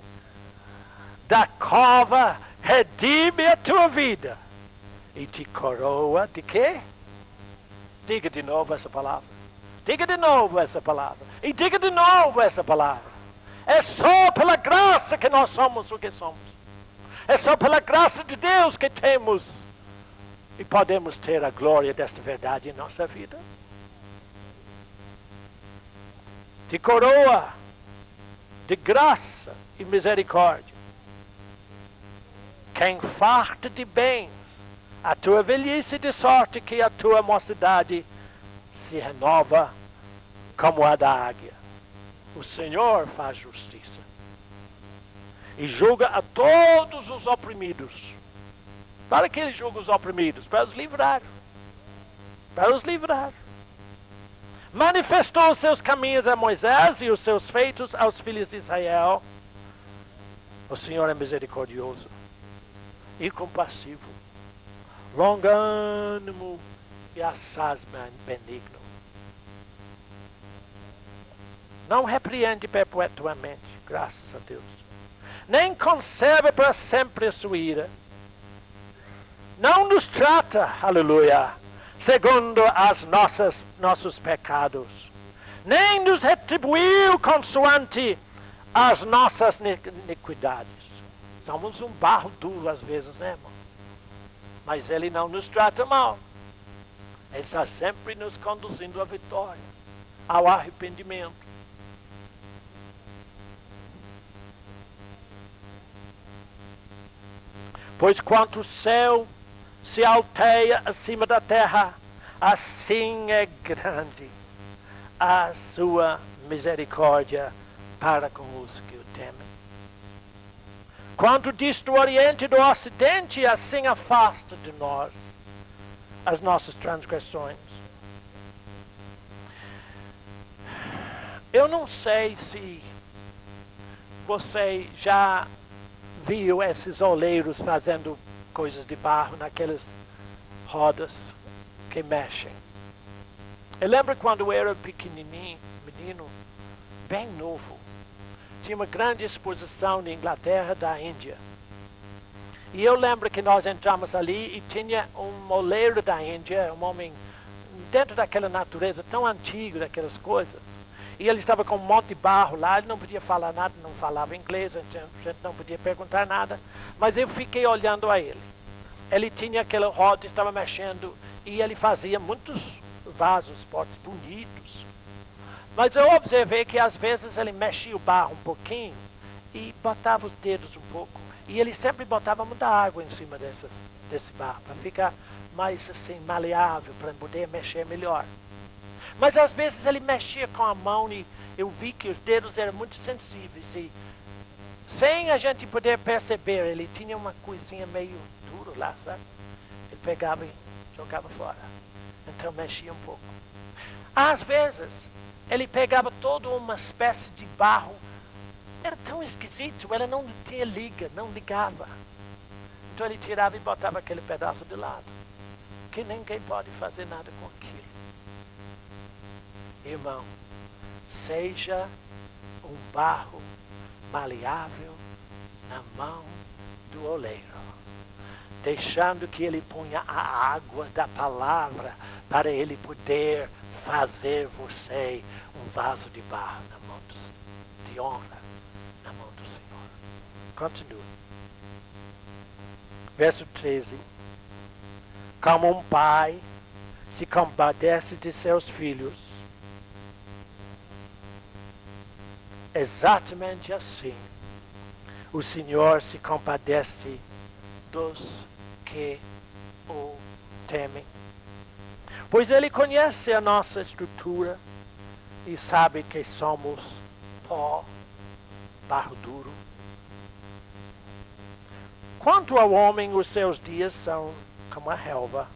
da cova redime a tua vida e te coroa de quê? Diga de novo essa palavra. Diga de novo essa palavra. E diga de novo essa palavra. É só pela graça que nós somos o que somos. É só pela graça de Deus que temos e podemos ter a glória desta verdade em nossa vida. Te coroa de graça e misericórdia. Quem farta de bens a tua velhice, de sorte que a tua mocidade se renova como a da águia. O Senhor faz justiça e julga a todos os oprimidos. Para que Ele julga os oprimidos? Para os livrar. Para os livrar. Manifestou os seus caminhos a Moisés e os seus feitos aos filhos de Israel. O Senhor é misericordioso e compassivo, longânimo e assaz benigno. Não repreende perpetuamente, graças a Deus. Nem conserva para sempre a sua ira. Não nos trata, aleluia, segundo as nossos pecados. Nem nos retribuiu consoante as nossas iniquidades. Somos um barro duro às vezes, né, irmão? Mas Ele não nos trata mal. Ele está sempre nos conduzindo à vitória, ao arrependimento. Pois quanto o céu se alteia acima da terra, assim é grande a sua misericórdia para com os que o temem. Quanto dista o Oriente do Ocidente, assim afasta de nós as nossas transgressões. Eu não sei se você já viu esses oleiros fazendo coisas de barro naquelas rodas que mexem. Eu lembro quando eu era pequenininho, menino, bem novo, tinha uma grande exposição na Inglaterra da Índia. E eu lembro que nós entramos ali e tinha um oleiro da Índia, um homem dentro daquela natureza tão antiga, daquelas coisas. E ele estava com um monte de barro lá, ele não podia falar nada, não falava inglês, a gente não podia perguntar nada. Mas eu fiquei olhando a ele. Ele tinha aquela roda, estava mexendo, e ele fazia muitos vasos, potes bonitos. Mas eu observei que às vezes ele mexia o barro um pouquinho e botava os dedos um pouco. E ele sempre botava muita água em cima desse barro, para ficar mais assim, maleável, para poder mexer melhor. Mas às vezes ele mexia com a mão e eu vi que os dedos eram muito sensíveis. E sem a gente poder perceber, ele tinha uma coisinha meio dura lá, sabe? Ele pegava e jogava fora. Então mexia um pouco. Às vezes, ele pegava toda uma espécie de barro. Era tão esquisito, ela não tinha liga, não ligava. Então ele tirava e botava aquele pedaço de lado. Que ninguém pode fazer nada com aquilo. Irmão, seja um barro maleável na mão do oleiro, deixando que ele ponha a água da palavra para ele poder fazer você um vaso de barro na mão de honra na mão do Senhor. Continua. Verso 13. Como um pai se compadece de seus filhos, exatamente assim o Senhor se compadece dos que o temem. Pois Ele conhece a nossa estrutura e sabe que somos pó, barro duro. Quanto ao homem, os seus dias são como a relva,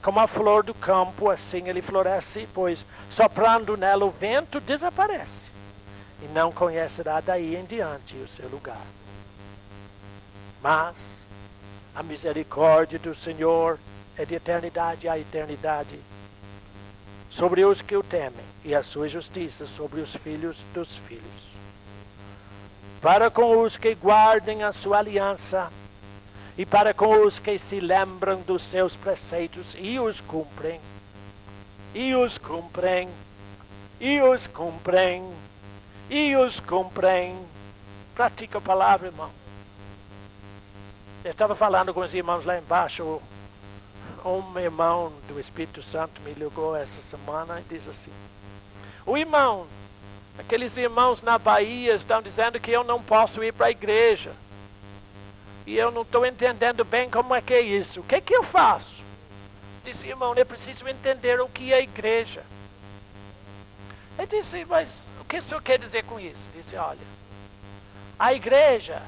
como a flor do campo, assim ele floresce, pois soprando nela o vento desaparece, e não conhecerá daí em diante o seu lugar. Mas a misericórdia do Senhor é de eternidade a eternidade sobre os que o temem, e a sua justiça sobre os filhos dos filhos, para com os que guardem a sua aliança, e para com os que se lembram dos seus preceitos e os cumprem, e os cumprem, e os cumprem, e os cumprem. Pratica a palavra, irmão. Eu estava falando com os irmãos lá embaixo. Um irmão do Espírito Santo me ligou essa semana e disse assim: o irmão, aqueles irmãos na Bahia estão dizendo que eu não posso ir para a igreja. E eu não estou entendendo bem como é que é isso. O que é que eu faço? Disse, irmão, eu preciso entender o que é igreja. Eu disse, mas o que o senhor quer dizer com isso? Disse, olha, a igreja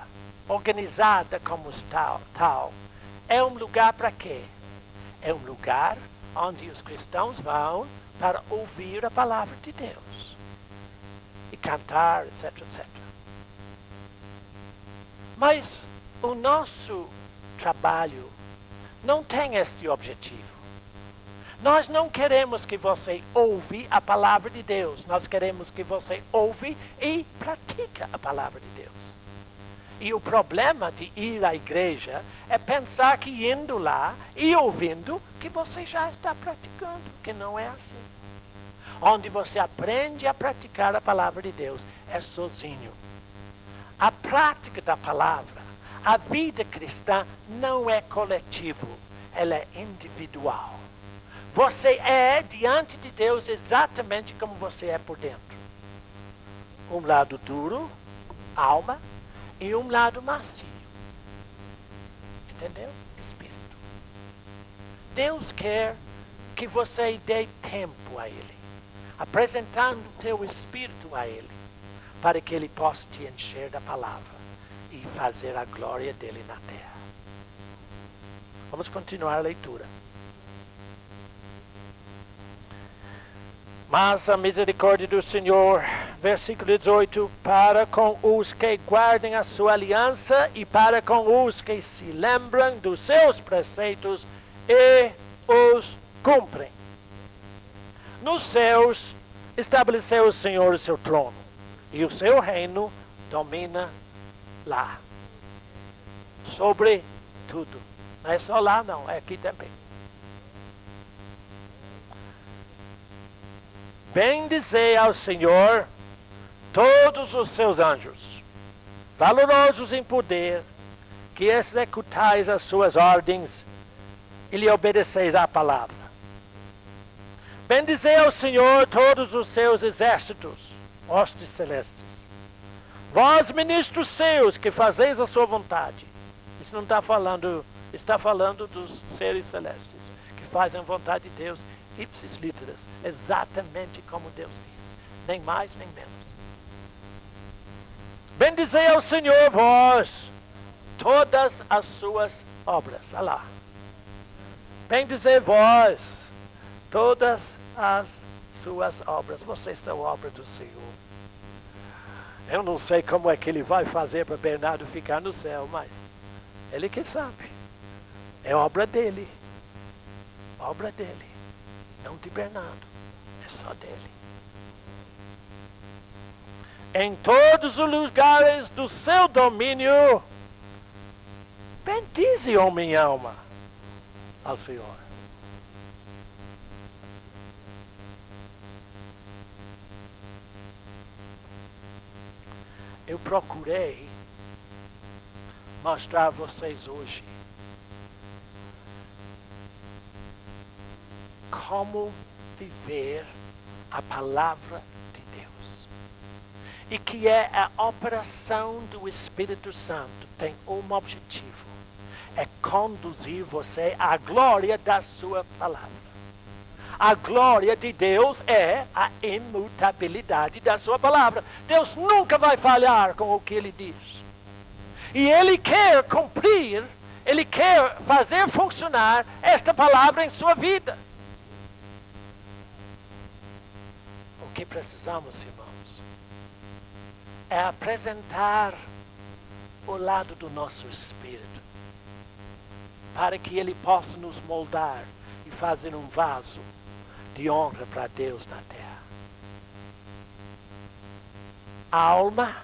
organizada como tal é um lugar para quê? É um lugar onde os cristãos vão para ouvir a palavra de Deus. E cantar, etc, etc. Mas o nosso trabalho não tem este objetivo. Nós não queremos que você ouve a palavra de Deus. Nós queremos que você ouve e pratica a palavra de Deus. E o problema de ir à igreja é pensar que indo lá e ouvindo que você já está praticando, que não é assim. Onde você aprende a praticar a palavra de Deus é sozinho. A prática da palavra, a vida cristã não é coletivo, ela é individual. Você é diante de Deus exatamente como você é por dentro. Um lado duro, alma, e um lado macio. Entendeu? Espírito. Deus quer que você dê tempo a Ele, apresentando o teu espírito a Ele, para que Ele possa te encher da palavra e fazer a glória dele na terra. Vamos continuar a leitura. Mas a misericórdia do Senhor, versículo 18, para com os que guardem a sua aliança e para com os que se lembram dos seus preceitos e os cumprem. Nos céus estabeleceu o Senhor o seu trono, e o seu reino domina lá, sobre tudo. Não é só lá não, é aqui também. Bendizei ao Senhor todos os seus anjos, valorosos em poder, que executais as suas ordens e lhe obedeceis à palavra. Bendizei ao Senhor todos os seus exércitos, hostes celestes. Vós, ministros seus, que fazeis a sua vontade. Isso não está falando, está falando dos seres celestes, que fazem a vontade de Deus, ipsis literis, exatamente como Deus diz, nem mais nem menos. Bendizei ao Senhor vós, todas as suas obras. Olha lá. Bendizei vós, todas as suas obras. Vocês são obra do Senhor. Eu não sei como é que ele vai fazer para Bernardo ficar no céu, mas ele que sabe. É obra dele. Obra dele. Não de Bernardo. É só dele. Em todos os lugares do seu domínio, bendize, ó minha alma, ao Senhor. Eu procurei mostrar a vocês hoje como viver a palavra de Deus. E que é a operação do Espírito Santo, tem um objetivo, é conduzir você à glória da sua palavra. A glória de Deus é a imutabilidade da sua palavra. Deus nunca vai falhar com o que Ele diz. E Ele quer cumprir, Ele quer fazer funcionar esta palavra em sua vida. O que precisamos, irmãos, é apresentar o lado do nosso espírito, para que Ele possa nos moldar e fazer um vaso de honra para Deus na terra. A alma,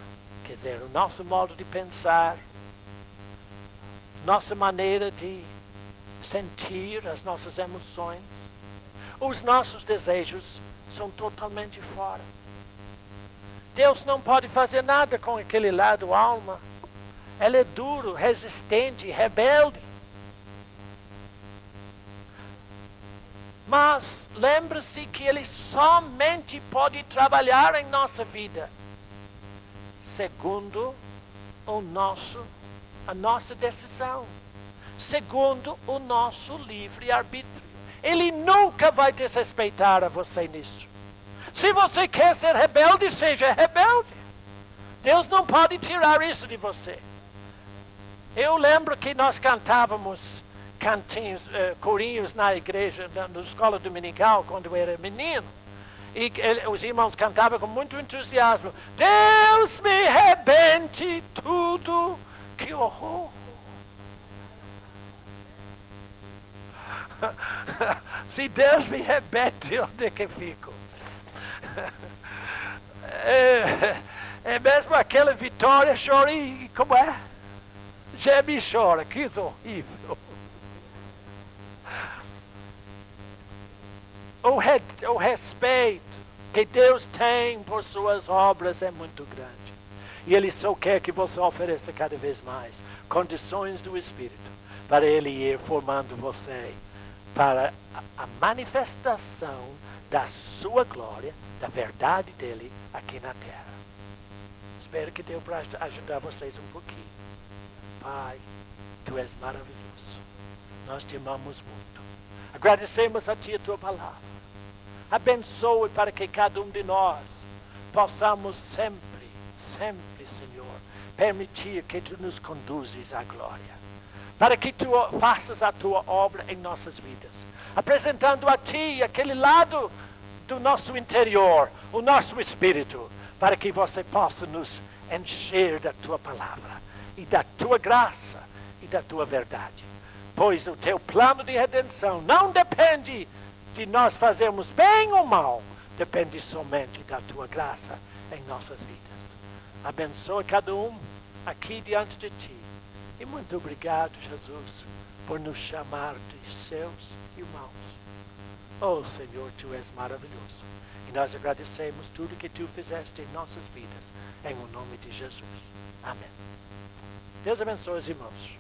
quer dizer, o nosso modo de pensar, nossa maneira de sentir as nossas emoções, os nossos desejos são totalmente fora. Deus não pode fazer nada com aquele lado alma. Ela é duro, resistente, rebelde. Mas lembre-se que Ele somente pode trabalhar em nossa vida segundo a nossa decisão, segundo o nosso livre-arbítrio. Ele nunca vai desrespeitar a você nisso. Se você quer ser rebelde, seja rebelde. Deus não pode tirar isso de você. Eu lembro que nós cantávamos cantinhos, corinhos na igreja, na escola dominical, quando eu era menino. E os irmãos cantavam com muito entusiasmo. Deus me rebente tudo. Que horror! Se Deus me rebente, onde é que fico? É mesmo aquela vitória, chora e como é? Geme e chora, que horrível. O respeito que Deus tem por suas obras é muito grande. E Ele só quer que você ofereça cada vez mais condições do Espírito para Ele ir formando você para a manifestação da sua glória, da verdade dEle aqui na terra. Espero que Deus para ajudar vocês um pouquinho. Pai, Tu és maravilhoso. Nós te amamos muito. Agradecemos a Ti a Tua palavra. Abençoe para que cada um de nós possamos sempre, sempre, Senhor, permitir que Tu nos conduzes à glória. Para que Tu faças a Tua obra em nossas vidas. Apresentando a Ti aquele lado do nosso interior, o nosso espírito, para que Você possa nos encher da Tua palavra e da Tua graça e da Tua verdade. Pois o Teu plano de redenção não depende de nós fazermos bem ou mal, depende somente da Tua graça em nossas vidas. Abençoa cada um aqui diante de Ti. E muito obrigado, Jesus, por nos chamar de seus irmãos. Oh, Senhor, Tu és maravilhoso. E nós agradecemos tudo que Tu fizeste em nossas vidas, em o nome de Jesus. Amém. Deus abençoe os irmãos.